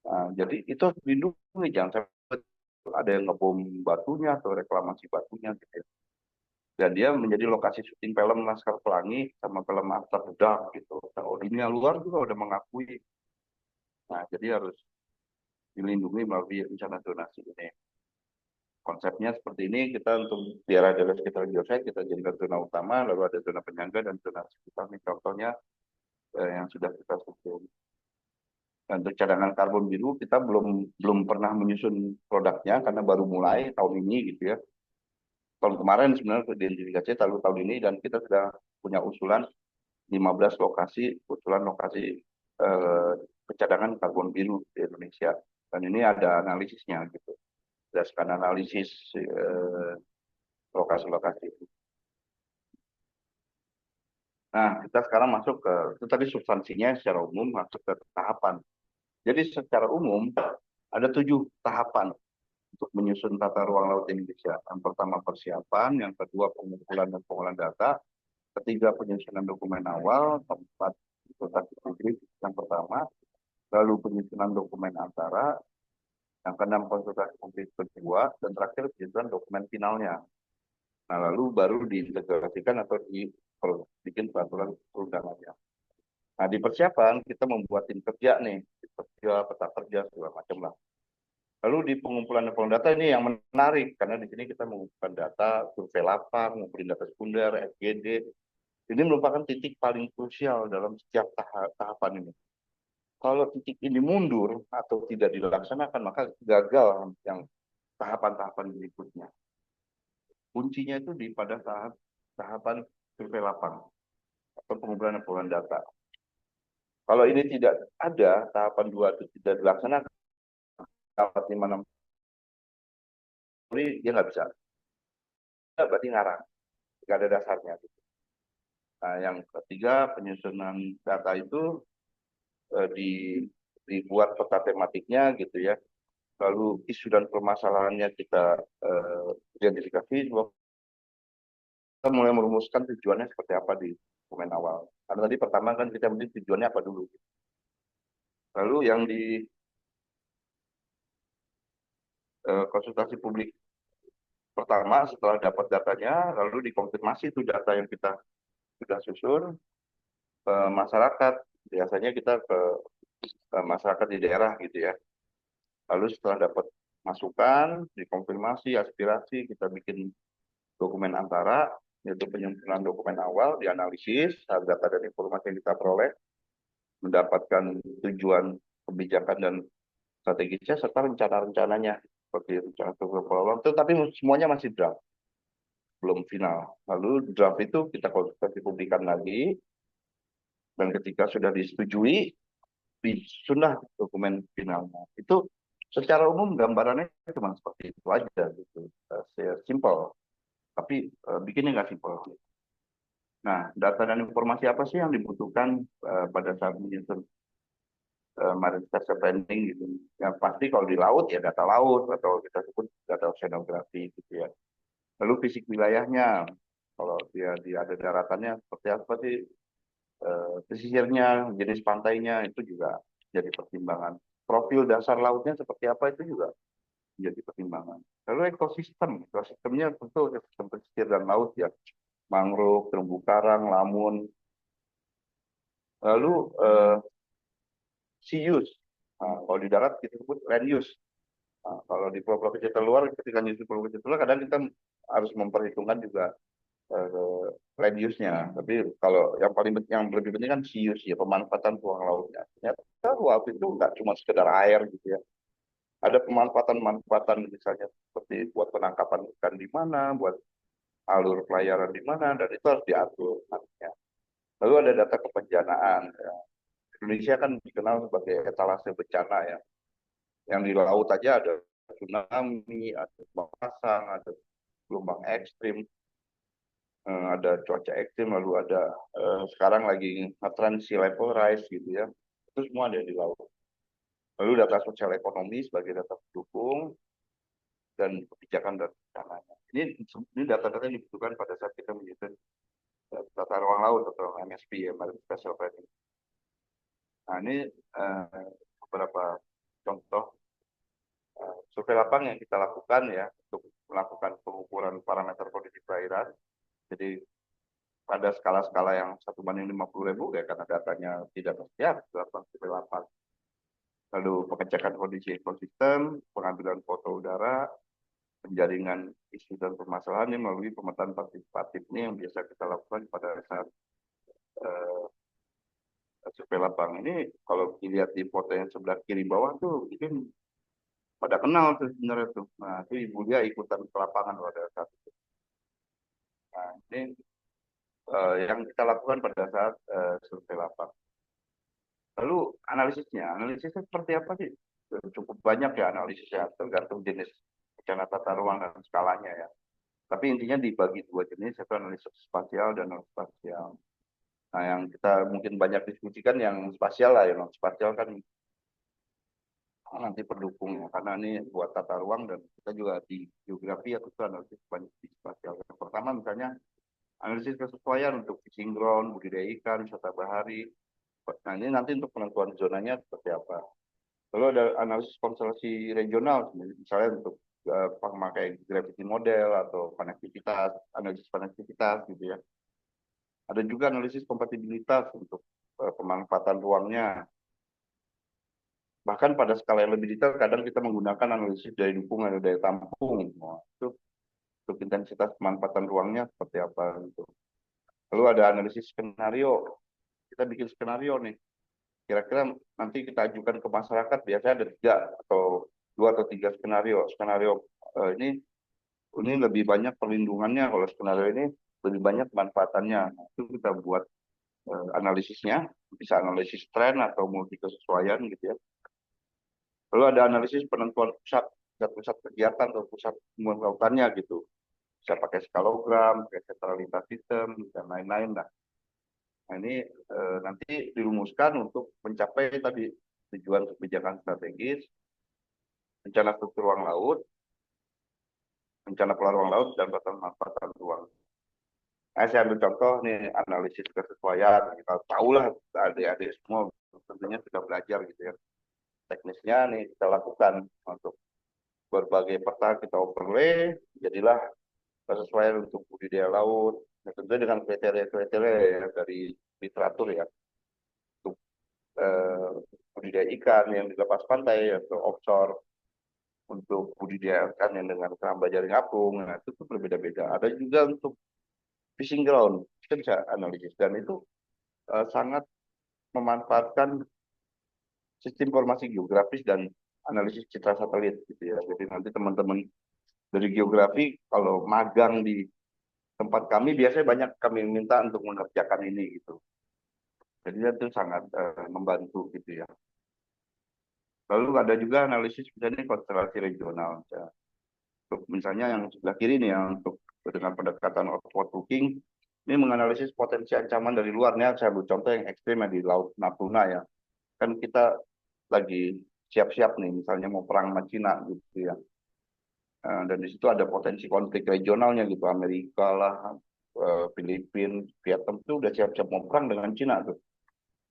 Nah, jadi itu harus dilindungi jangan sampai ada yang ngebom batunya atau reklamasi batunya gitu ya. Dan dia menjadi lokasi syuting film Laskar Pelangi sama film After Dark gitu. Nah, dunia luar juga udah mengakui. Nah, jadi harus dilindungi melalui rencana zonasi ini. Konsepnya seperti ini, kita untuk daerah-daerah sekitar geosite kita jadikan zona utama, lalu ada zona penyangga dan zona sekitar. Ini contohnya yang sudah kita susun. Dan untuk cadangan karbon biru kita belum pernah menyusun produknya karena baru mulai tahun ini gitu ya. Tahun kemarin sebenarnya identifikasi lalu tahun ini dan kita sudah punya usulan 15 lokasi, usulan lokasi eh, pencadangan karbon biru di Indonesia. Dan ini ada analisisnya gitu. Berdasarkan analisis lokasi-lokasi. Nah, kita sekarang masuk ke, itu tadi substansinya secara umum masuk ke tahapan. Jadi secara umum ada 7 tahapan untuk menyusun tata ruang laut Indonesia. Yang pertama persiapan, yang kedua pengumpulan dan pengolahan data, ketiga penyusunan dokumen awal, keempat konsultasi publik yang pertama, lalu penyusunan dokumen antara, yang keenam konsultasi publik kedua, dan terakhir penyusunan dokumen finalnya. Nah, lalu baru diintegrasikan atau bikin peraturan perundangannya. Nah, di persiapan kita membuat tim kerja nih, tim kerja, peta kerja, segala macam lah. Lalu di pengumpulan data ini yang menarik, karena di sini kita mengumpulkan data, survei lapang, mengumpulkan data sekunder, FGD. Ini merupakan titik paling krusial dalam setiap tahapan ini. Kalau titik ini mundur atau tidak dilaksanakan, maka gagal yang tahapan-tahapan berikutnya. Kuncinya itu pada tahapan survei lapang atau pengumpulan data. Kalau ini tidak ada, tahapan 2 itu tidak dilaksanakan, dapat 5-6 dia nggak bisa. Berarti ngarang, nggak ada dasarnya. Nah, yang ketiga, penyusunan data itu dibuat peta tematiknya gitu ya. Lalu isu dan permasalahannya kita identifikasi, kita mulai merumuskan tujuannya seperti apa di dokumen awal. Karena tadi pertama kan kita mesti tujuannya apa dulu. Lalu yang di konsultasi publik pertama setelah dapat datanya, lalu dikonfirmasi itu data yang kita sudah susun ke masyarakat. Biasanya kita ke masyarakat di daerah gitu ya. Lalu setelah dapat masukan, dikonfirmasi, aspirasi, kita bikin dokumen antara, yaitu penyempurnaan dokumen awal, dianalisis, data dan informasi yang kita peroleh, mendapatkan tujuan kebijakan dan strategisnya, serta rencana-rencananya, seperti rencana peluang, tetapi semuanya masih draft, belum final. Lalu draft itu kita konsultasi publikan lagi, dan ketika sudah disetujui, disusunlah dokumen finalnya. Itu secara umum gambarannya cuma seperti itu aja gitu, simple. Tapi bikinnya nggak simple. Nah, data dan informasi apa sih yang dibutuhkan pada saat menyusun marine reserve planning gitu? Yang pasti kalau di laut ya data laut atau kita sebut data oceanografi gitu ya. Lalu fisik wilayahnya, kalau dia ada daratannya seperti apa sih, pesisirnya, jenis pantainya itu juga jadi pertimbangan. Profil dasar lautnya seperti apa itu juga menjadi pertimbangan. Lalu ekosistemnya tentu ekosistem pesisir dan laut ya, mangrove, terumbu karang, lamun. Lalu sea use. Nah, kalau di darat kita sebut land use. Nah, kalau di pulau-pulau kecil terluar, ketika nyusun pulau kecil terluar, kadang kita harus memperhitungkan juga land use-nya. Tapi kalau yang lebih penting kan sea use ya, pemanfaatan ruang lautnya. Ternyata laut itu nggak cuma sekedar air gitu ya. Ada pemanfaatan misalnya seperti buat penangkapan ikan di mana, buat alur pelayaran di mana, dan itu harus diatur nantinya. Lalu ada data kebencanaan. Ya. Indonesia kan dikenal sebagai etalase bencana ya. Yang di laut aja ada tsunami, ada gelombang pasang, ada gelombang ekstrim, ada cuaca ekstrim, lalu ada sekarang lagi ngetren sea level rise gitu ya. Itu semua ada di laut. Lalu data sosial ekonomi sebagai data pendukung dan kebijakan dan rencananya. Ini data-data yang dibutuhkan pada saat kita menyusun tata ruang laut atau MSP ya, Marine Special Planning. Nah, ini beberapa contoh survei lapang yang kita lakukan ya untuk melakukan pengukuran parameter kondisi perairan. Jadi pada skala-skala yang 1:50.000 ya karena datanya tidak tersiap dalam survei lapang. Lalu pengecekan kondisi ekosistem, pengambilan foto udara, penjaringan isu dan permasalahan ini melalui pemetaan partisipatif ini yang biasa kita lakukan pada saat survei lapang. Ini kalau dilihat di foto yang sebelah kiri bawah tuh mungkin pada kenal tuh sebenarnya tuh. Nah, itu ibu dia ikutan ke lapangan pada saat itu. Nah, ini yang kita lakukan pada saat survei lapang. Lalu analisisnya seperti apa sih? Cukup banyak ya analisisnya, tergantung jenis bencana tata ruang dan skalanya ya. Tapi intinya dibagi dua jenis, yaitu analisis spasial dan non spasial. Nah, yang kita mungkin banyak diskusikan yang spasial lah, ya non spasial kan nanti pendukungnya, karena ini buat tata ruang dan kita juga di geografi atau analisis banyak di spasial. Yang pertama misalnya analisis kesesuaian untuk fishing ground, budidaya ikan, wisata bahari. Nah, ini nanti untuk penentuan zonanya seperti apa. Lalu ada analisis konstelasi regional, misalnya untuk memakai gravity model atau konektivitas, analisis konektivitas gitu ya. Ada juga analisis kompatibilitas untuk pemanfaatan ruangnya. Bahkan pada skala yang lebih detail, kadang kita menggunakan analisis daya dukung atau daya tampung. Nah, itu untuk intensitas pemanfaatan ruangnya seperti apa gitu. Lalu ada analisis skenario. Kita bikin skenario nih. Kira-kira nanti kita ajukan ke masyarakat, biasanya ada 2 atau 3 skenario. Skenario ini lebih banyak perlindungannya, kalau skenario ini lebih banyak manfaatannya. Nah, itu kita buat analisisnya, bisa analisis tren atau multi kesesuaian gitu ya. Lalu ada analisis penentuan pusat kegiatan atau pusat lautannya gitu. Bisa pakai skalogram, pakai sentralitas sistem, dan lain-lain lah. Nah, ini nanti dirumuskan untuk mencapai tadi tujuan kebijakan strategis, rencana struktur ruang laut, rencana pola ruang laut, dan pemanfaatan ruang. Nah, saya ambil contoh nih analisis kesesuaian. Kita tahulah adik-adik semua tentunya sudah belajar gitu ya. Teknisnya nih kita lakukan untuk berbagai peta kita overlay, jadilah kesesuaian untuk budidaya laut. Nah, tentunya dengan kriteria-kriteria ya, dari literatur ya. Untuk budidaya ikan yang di lepas pantai atau offshore, untuk budidaya ikan yang dengan keramba jaring apung, nah itu tuh berbeda-beda. Ada juga untuk fishing ground, kita bisa analisis, dan itu sangat memanfaatkan sistem informasi geografis dan analisis citra satelit gitu ya. Jadi nanti teman-teman dari geografi kalau magang di tempat kami, biasanya banyak kami minta untuk mengerjakan ini gitu. Jadi itu sangat membantu gitu ya. Lalu ada juga analisis misalnya konstelasi regional. Ya. Untuk misalnya yang sebelah kiri nih, yang untuk dengan pendekatan outward looking, ini menganalisis potensi ancaman dari luarnya. Saya ambil contoh yang ekstrim di Laut Natuna ya. Kan kita lagi siap-siap nih, misalnya mau perang sama Cina gitu ya. Dan di situ ada potensi konflik regionalnya gitu, Amerika lah, Filipina, Vietnam itu udah siap-siap mau perang dengan Cina tuh.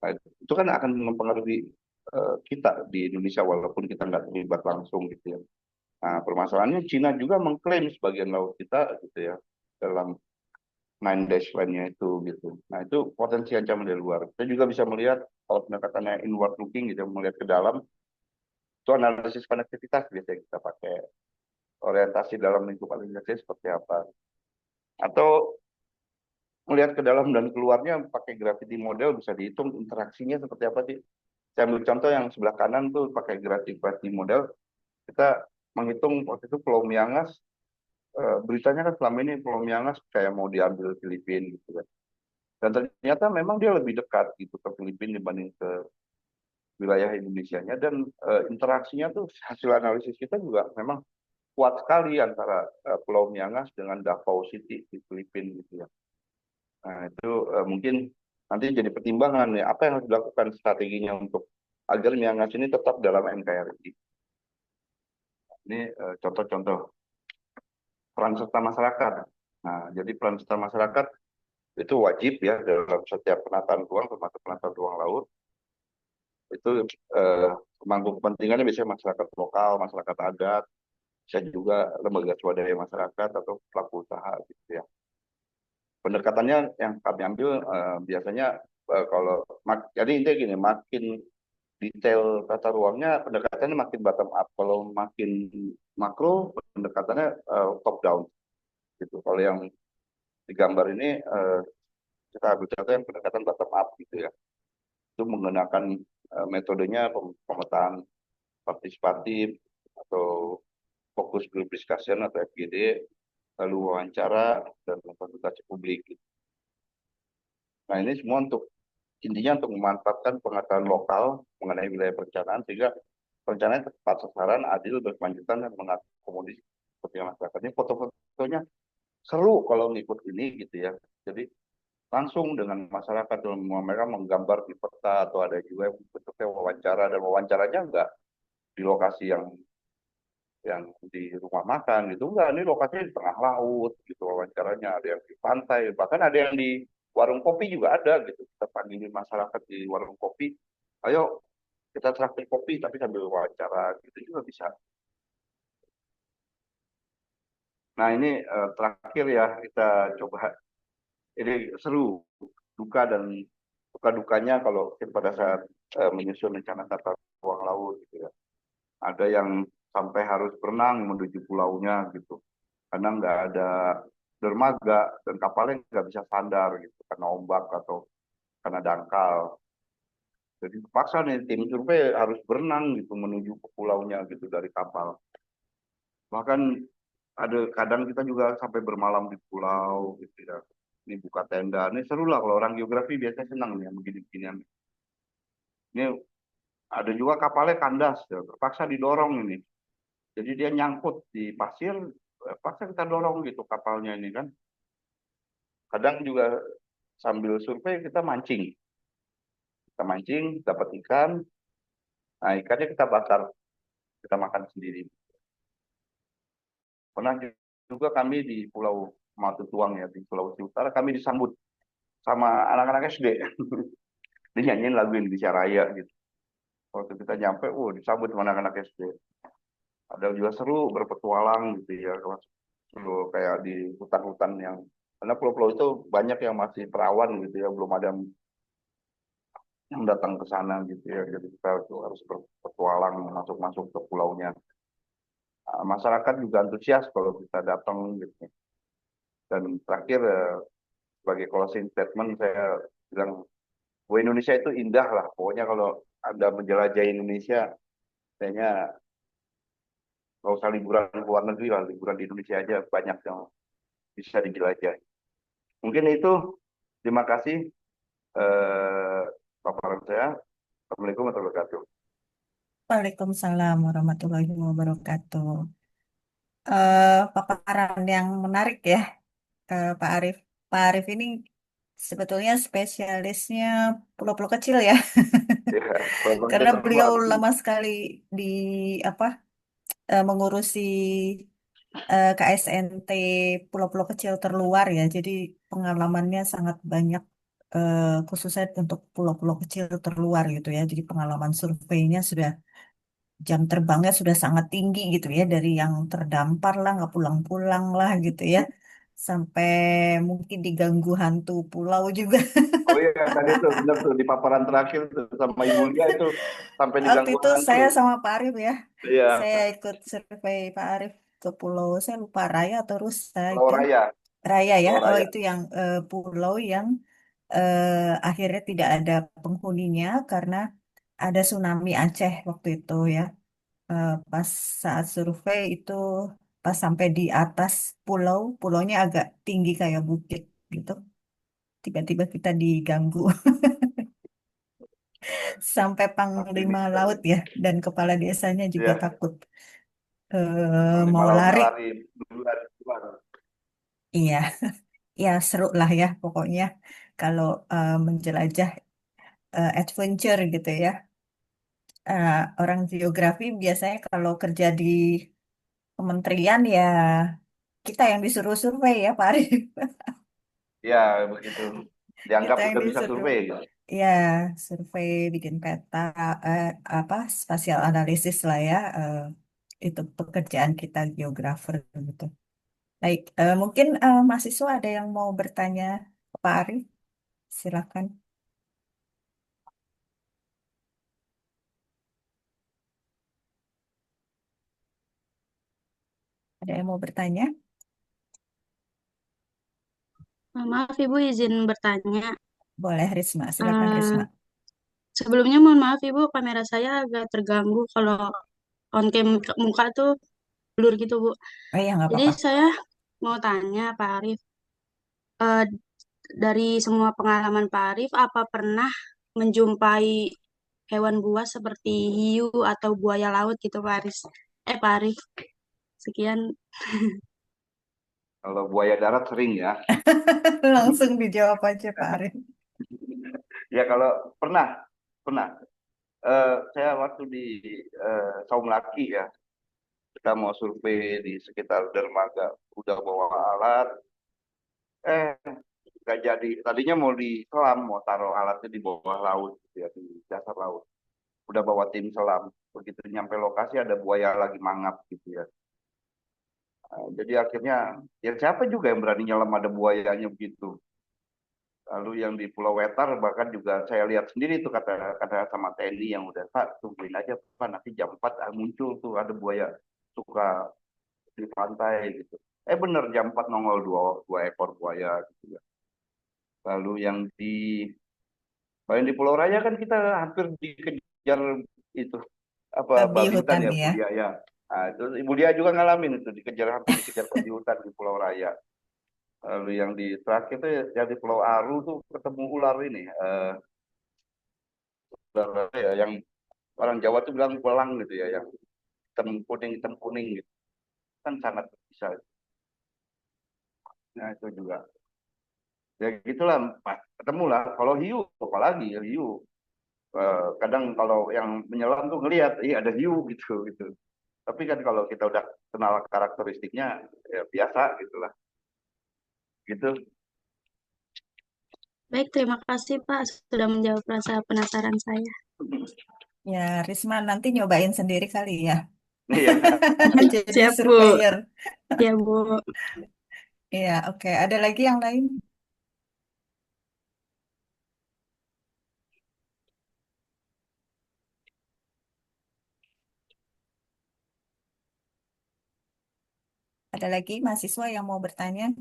Nah, itu kan akan mempengaruhi kita di Indonesia walaupun kita nggak terlibat langsung gitu ya. Nah, permasalahannya Cina juga mengklaim sebagian laut kita gitu ya dalam Nine Dash Line-nya itu gitu. Nah, itu potensi ancaman dari luar. Kita juga bisa melihat kalau pendekatannya inward looking gitu, melihat ke dalam, itu analisis konektivitas biasanya kita pakai, orientasi dalam lingkup organisasi seperti apa. Atau melihat ke dalam dan keluarnya pakai gravity model, bisa dihitung interaksinya seperti apa sih. Saya ambil contoh yang sebelah kanan tuh pakai gravity model, kita menghitung waktu itu Pulau Miangas, beritanya kan selama ini Pulau Miangas kayak mau diambil Filipina gitu kan. Dan ternyata memang dia lebih dekat gitu ke Filipina dibanding ke wilayah Indonesianya, dan interaksinya tuh hasil analisis kita juga memang kuat sekali antara Pulau Miangas dengan Davao City di Filipina gitu ya. Nah, itu mungkin nanti jadi pertimbangan ya, apa yang harus dilakukan strateginya untuk agar Miangas ini tetap dalam NKRI. Ini contoh-contoh peran serta masyarakat. Nah, jadi peran serta masyarakat itu wajib ya dalam setiap penataan ruang, termasuk penataan ruang laut. Itu pemangku kepentingannya biasanya masyarakat lokal, masyarakat adat, bisa juga lembaga swadaya masyarakat atau pelaku usaha gitu ya. Pendekatannya yang kami ambil biasanya jadi intinya gini, makin detail tata ruangnya pendekatannya makin bottom up, kalau makin makro pendekatannya top down gitu. Kalau yang digambar ini kita ambil contoh yang pendekatan bottom up gitu ya, itu menggunakan metodenya pemetaan partisipatif atau fokus group discussion atau FGD, lalu wawancara dan konsultasi publik gitu. Nah, ini semua intinya untuk memanfaatkan pengetahuan lokal mengenai wilayah perencanaan sehingga perencanaan tepat sasaran, adil, berkelanjutan, dan mengakomodir kepentingan masyarakat. Ini foto-fotonya seru kalau ngikut ini gitu ya. Jadi langsung dengan masyarakat, mereka menggambar di peta, atau ada juga yang bentuknya wawancara, dan wawancaranya enggak di lokasi yang di rumah makan gitu, enggak, ini lokasinya di tengah laut gitu wawancaranya, ada yang di pantai, bahkan ada yang di warung kopi juga ada gitu. Kita panggilin masyarakat di warung kopi, ayo kita traktir kopi tapi sambil wawancara gitu juga bisa. Nah, ini terakhir ya, kita coba Ini seru, duka dan duka-dukanya kalau pada saat menyusun rencana tata ruang laut gitu ya. Ada yang sampai harus berenang menuju pulaunya gitu. Karena nggak ada dermaga dan kapalnya nggak bisa sandar gitu karena ombak atau karena dangkal. Jadi terpaksa nih tim survei harus berenang gitu menuju ke pulaunya gitu dari kapal. Bahkan ada kadang kita juga sampai bermalam di pulau gitu ya. Ini buka tenda. Ini seru lah kalau orang geografi biasanya senang nih yang begini-beginian. Ini ada juga kapalnya kandas, ya. Terpaksa didorong ini. Jadi dia nyangkut di pasir, terpaksa kita dorong gitu kapalnya ini kan. Kadang juga sambil survei kita mancing. Kita mancing, dapat ikan. Nah ikannya kita bakar, kita makan sendiri. Pernah juga kami di Pulau Matutuang ya, di Sulawesi Utara, kami disambut sama anak-anak SD. Dia nyanyiin lagu Indonesia Raya gitu. Waktu kita nyampe, disambut sama anak-anak SD. Ada juga seru berpetualang gitu ya, seru kayak di hutan-hutan yang, karena pulau-pulau itu banyak yang masih perawan gitu ya, belum ada yang datang ke sana gitu ya. Jadi kita tuh harus berpetualang masuk-masuk ke pulaunya. Nah, masyarakat juga antusias kalau kita datang gitu. Dan terakhir sebagai closing statement saya bilang bahwa Indonesia itu indah lah. Pokoknya kalau Anda menjelajahi Indonesia, kayaknya nggak usah liburan ke luar negeri lah, liburan di Indonesia aja banyak yang bisa dijelajahi. Mungkin itu. Terima kasih eh, paparan saya. Assalamualaikum warahmatullahi wabarakatuh. Waalaikumsalam warahmatullahi wabarakatuh. Paparan yang menarik ya, Pak Arif. Pak Arif ini sebetulnya spesialisnya pulau-pulau kecil ya, Ya, kalau karena kita beliau terluar. lama sekali di apa mengurusi KSNT pulau-pulau kecil terluar ya. Jadi pengalamannya sangat banyak, khususnya untuk pulau-pulau kecil terluar gitu ya. Jadi pengalaman surveinya sudah jam terbangnya sudah sangat tinggi gitu ya, dari yang terdampar lah nggak pulang-pulang lah gitu ya, sampai mungkin diganggu hantu pulau juga. Oh iya, tadi tuh benar tuh di paparan terakhir tuh sama Ibu Lia itu sampai Waktu diganggu itu hantu. saya sama Pak Arif ya, Iya, saya ikut survei Pak Arif ke pulau, saya lupa Raya atau Rusa Pulau itu. Raya, Raya ya, Pulau oh Raya. itu yang pulau yang akhirnya tidak ada penghuninya karena ada tsunami Aceh waktu itu ya. Pas saat survei itu, pas sampai di atas pulau, pulaunya agak tinggi kayak bukit gitu. Tiba-tiba kita diganggu sampai Pasti Panglima bisa. Laut ya, dan kepala desanya juga Iya, takut Panglima mau Lautnya lari. lari duluan. Duluan. Iya, ya seru lah ya pokoknya kalau menjelajah adventure gitu ya. Orang geografi biasanya kalau kerja di kementerian ya kita yang disuruh survei ya Pak Arif. Iya, begitu. Dianggap Kita yang udah bisa disuruh survei. ya survei, bikin peta, eh, apa spasial analisis lah ya, itu pekerjaan kita geografer gitu. Baik, mungkin mahasiswa ada yang mau bertanya ke Pak Arif, silakan. Ada yang mau bertanya? Maaf Ibu izin bertanya. Boleh Risma, silakan Risma. Eh, Sebelumnya mohon maaf Ibu, kamera saya agak terganggu kalau on cam muka tuh blur gitu Bu. Oh iya nggak Jadi apa-apa. saya mau tanya Pak Arif, eh, dari semua pengalaman Pak Arif, apa pernah menjumpai hewan buas seperti hiu atau buaya laut gitu Pak Arif? Pak Arif, sekian. Kalau buaya darat sering ya. Langsung dijawab aja Pak Arif. Ya kalau pernah, pernah. Saya waktu di Saung Laki ya, kita mau survei di sekitar dermaga, udah bawa alat, eh nggak jadi. Tadinya mau diselam, mau taruh alatnya di bawah laut, gitu ya, di dasar laut. Udah bawa tim selam. Begitu nyampe lokasi ada buaya lagi mangap gitu ya. Jadi akhirnya ya siapa juga yang berani nyelam ada buayanya begitu. Lalu yang di Pulau Wetar bahkan juga saya lihat sendiri tuh kata sama TNI yang udah, Pak tungguin aja Pak, nanti jam 4 muncul tuh ada buaya suka di pantai gitu. Bener jam 4 nongol dua ekor buaya gitu ya. Lalu kalau yang di Pulau Raya kan kita hampir dikejar itu apa Babi babi hutan hutan ya, ya. budaya. Nah, itu Ibu Dia juga ngalamin itu hampir dikejar babi hutan di Pulau Raya. Lalu yang di terakhir itu yang di Pulau Aru tuh ketemu ular ini, ular apa ya, yang orang Jawa tuh bilang belang gitu ya, yang hitam kuning gitu, kan sangat bisa. Nah itu juga, ya gitulah, ketemu lah. Kalau hiu, apalagi ya, hiu. Kadang kalau yang menyelam tuh ngelihat, ada hiu gitu. Tapi kan kalau kita udah kenal karakteristiknya, ya biasa gitulah. Gitu. Baik, terima kasih Pak sudah menjawab rasa penasaran saya. Ya, Risma nanti nyobain sendiri kali ya. Iya. Jadi Siap, Bu. surveyor. Ya, Bu. Iya, oke. Ada lagi yang lain? Ada lagi mahasiswa yang mau bertanya?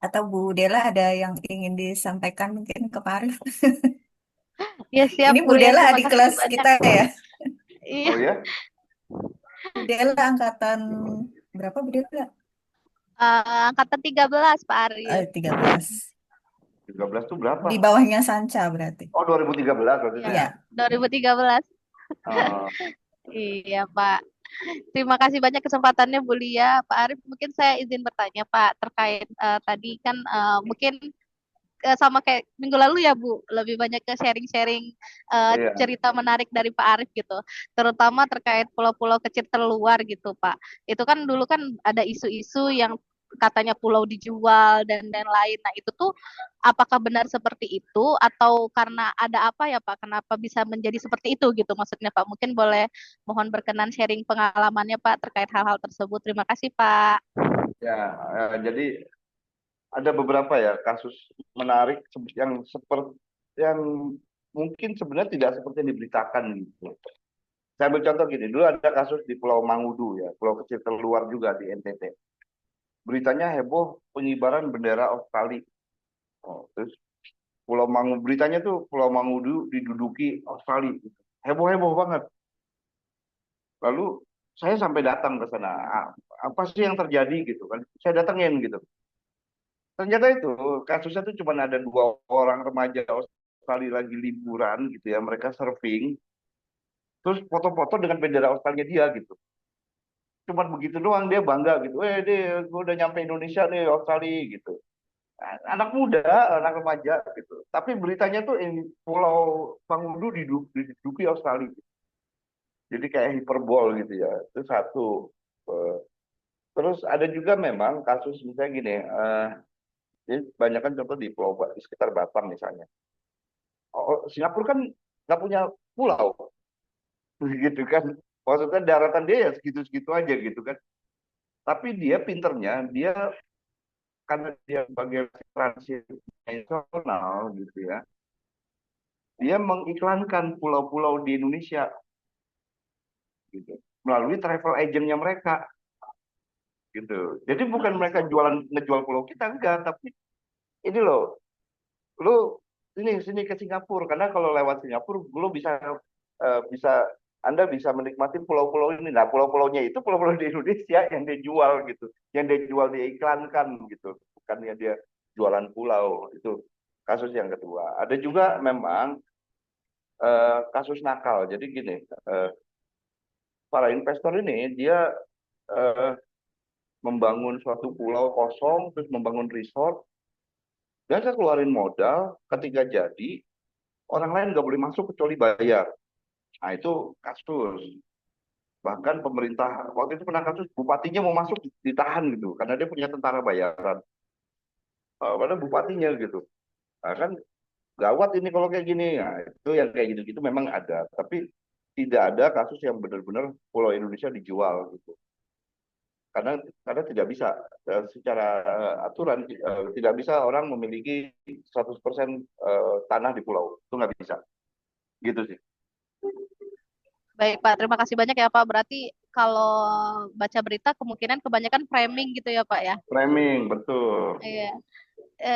Atau Bu Dela ada yang ingin disampaikan mungkin ke Pak Arif? Ya siap Ini Bu Bu ya, Dela terima adik kasih kelas banyak. kita ya. Iya, Oh ya, Bu Dela angkatan berapa Bu Dela? angkatan 13 Pak Arif. 13. 13 tuh berapa? Di bawahnya Sanca berarti. Oh 2013 maksudnya. Iya, Iya. 2013. Oh, Iya Pak. Terima kasih banyak kesempatannya Bu Lia. Pak Arif, mungkin saya izin bertanya Pak terkait tadi kan mungkin sama kayak minggu lalu ya Bu, lebih banyak ke sharing-sharing iya. cerita menarik dari Pak Arif gitu, terutama terkait pulau-pulau kecil terluar gitu Pak. Itu kan dulu kan ada isu-isu yang katanya pulau dijual dan lain. Nah itu tuh apakah benar seperti itu atau karena ada apa ya Pak? Kenapa bisa menjadi seperti itu gitu maksudnya Pak? Mungkin boleh mohon berkenan sharing pengalamannya Pak terkait hal-hal tersebut. Terima kasih Pak. Ya, jadi ada beberapa ya kasus menarik yang mungkin sebenarnya tidak seperti yang diberitakan gitu. Saya ambil contoh gini, dulu ada kasus di Pulau Mangudu ya, pulau kecil terluar juga di NTT. Beritanya heboh pengibaran bendera Australia. Terus beritanya tuh Pulau Mangudu diduduki Australia. Heboh-heboh banget. Lalu saya sampai datang ke sana. Apa sih yang terjadi gitu kan? Saya datengin gitu. Ternyata itu kasusnya tuh cuma ada 2 orang remaja Australia lagi liburan gitu ya, mereka surfing, terus foto-foto dengan bendera Australia dia gitu. Cuman begitu doang dia bangga gitu, dia gue udah nyampe Indonesia nih Australia gitu. Anak muda, anak remaja gitu. Tapi beritanya tuh ini Pulau Pangudu diduduki Australia. Jadi kayak hiperbol gitu ya. Itu satu. Eh, Terus ada juga memang kasus misalnya gini, jadi banyak kan contoh di di sekitar Batam misalnya. Singapura kan nggak punya pulau, gitu kan. Maksudnya daratan dia ya segitu-segitu aja gitu kan. Tapi dia pinternya, dia karena dia sebagai transit nasional gitu ya, dia mengiklankan pulau-pulau di Indonesia gitu melalui travel agentnya mereka gitu. Jadi bukan mereka ngejual pulau kita enggak, tapi ini loh, lu sini ke Singapura karena kalau lewat Singapura lu bisa Anda bisa menikmati pulau-pulau ini. Nah, pulau-pulaunya itu pulau-pulau di Indonesia yang dijual gitu, yang dijual diiklankan gitu, bukannya dia jualan pulau. Itu kasus yang kedua. Ada juga memang kasus nakal. Jadi gini, para investor ini dia eh, membangun suatu pulau kosong, terus membangun resort, dan saya keluarin modal, ketika jadi, orang lain nggak boleh masuk kecuali bayar. Nah itu kasus. Bahkan pemerintah, waktu itu pernah kasus, bupatinya mau masuk ditahan gitu, karena dia punya tentara bayaran. Padahal bupatinya gitu. Nah, kan gawat ini kalau kayak gini. Nah, itu yang kayak gitu-gitu memang ada. Tapi tidak ada kasus yang benar-benar Pulau Indonesia dijual gitu. karena tidak bisa secara aturan tidak bisa orang memiliki 100% tanah di pulau itu nggak bisa gitu sih. Baik, Pak. Terima kasih banyak ya, Pak. Berarti kalau baca berita kemungkinan kebanyakan framing gitu ya, Pak ya. Framing betul. Iya.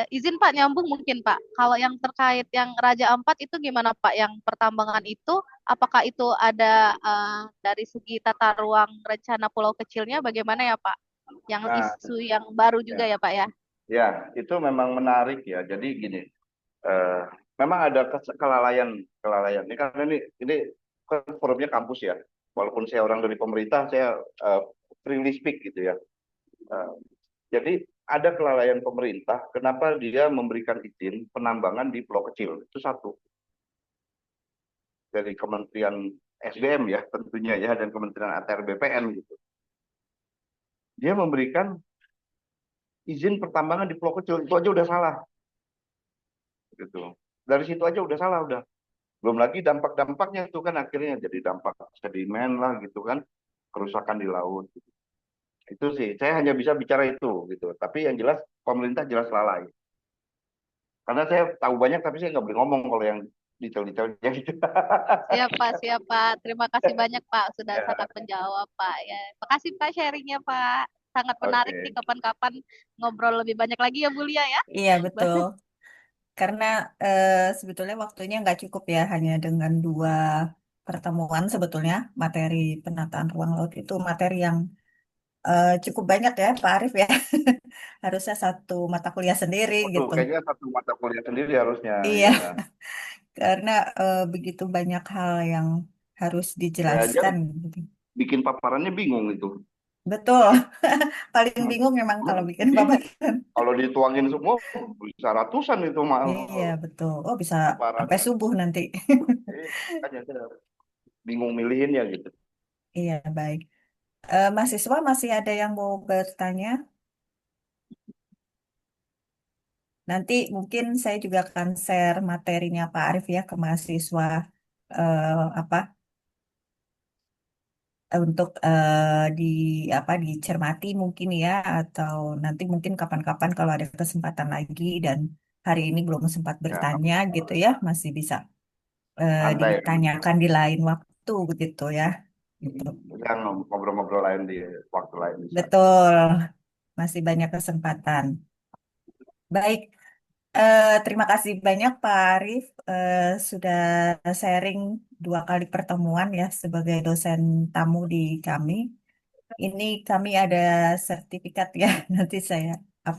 Izin Pak nyambung mungkin Pak. Kalau yang terkait yang Raja Ampat itu gimana Pak? Yang pertambangan itu apakah itu ada dari segi tata ruang rencana pulau kecilnya bagaimana ya Pak? Yang Nah, isu yang baru juga ya, ya Pak ya. ya itu memang menarik ya. Jadi gini, eh, memang ada kelalaian kelalaian. Ini karena ini kan forumnya kampus ya. Walaupun saya orang dari pemerintah, saya eh, freely speak gitu ya. Eh, jadi ada kelalaian pemerintah. Kenapa dia memberikan izin penambangan di pulau kecil? Itu satu dari Kementerian SDM ya tentunya ya dan Kementerian ATR BPN gitu. Dia memberikan izin pertambangan di pulau kecil itu aja udah salah gitu. Dari situ aja udah salah udah. Belum lagi dampak-dampaknya itu kan akhirnya jadi dampak sedimen lah gitu kan, kerusakan di laut. Gitu. Itu sih, saya hanya bisa bicara itu gitu. Tapi yang jelas pemerintah jelas lalai. Karena saya tahu banyak tapi saya nggak boleh ngomong kalau yang detail-detailnya gitu. Siap Pak. Terima kasih banyak Pak sudah Ya, sangat menjawab Pak ya. Makasih Pak sharingnya Pak. Sangat menarik nih oke. kapan-kapan ngobrol lebih banyak lagi ya Bu Lia ya. Iya, betul. Karena sebetulnya waktunya nggak cukup ya, hanya dengan 2 pertemuan sebetulnya materi penataan ruang laut itu materi yang cukup banyak ya, Pak Arief ya. Harusnya 1 mata kuliah sendiri Betul, gitu. kayaknya satu mata kuliah sendiri harusnya Iya, ya. karena begitu banyak hal yang harus Saya aja dijelaskan gitu. bikin paparannya bingung itu. Betul, paling bingung memang kalau bikin Iya, paparan. kalau dituangin semua bisa ratusan itu Iya, betul. Oh, bisa sampai paparannya. subuh nanti. Makanya saya bingung milihinnya gitu. Iya, baik. Mahasiswa masih ada yang mau bertanya? Nanti mungkin saya juga akan share materinya Pak Arief ya ke mahasiswa apa untuk di apa dicermati mungkin ya atau nanti mungkin kapan-kapan kalau ada kesempatan lagi dan hari ini belum sempat Ya, bertanya gitu ya masih bisa santai kan. ditanyakan di lain waktu begitu ya. Gitu. Kita ngobrol-ngobrol lain di waktu lain bisa. Betul, masih banyak kesempatan. Baik. Terima kasih banyak Pak Arief sudah sharing 2 kali pertemuan ya sebagai dosen tamu di kami. Ini kami ada sertifikat ya nanti saya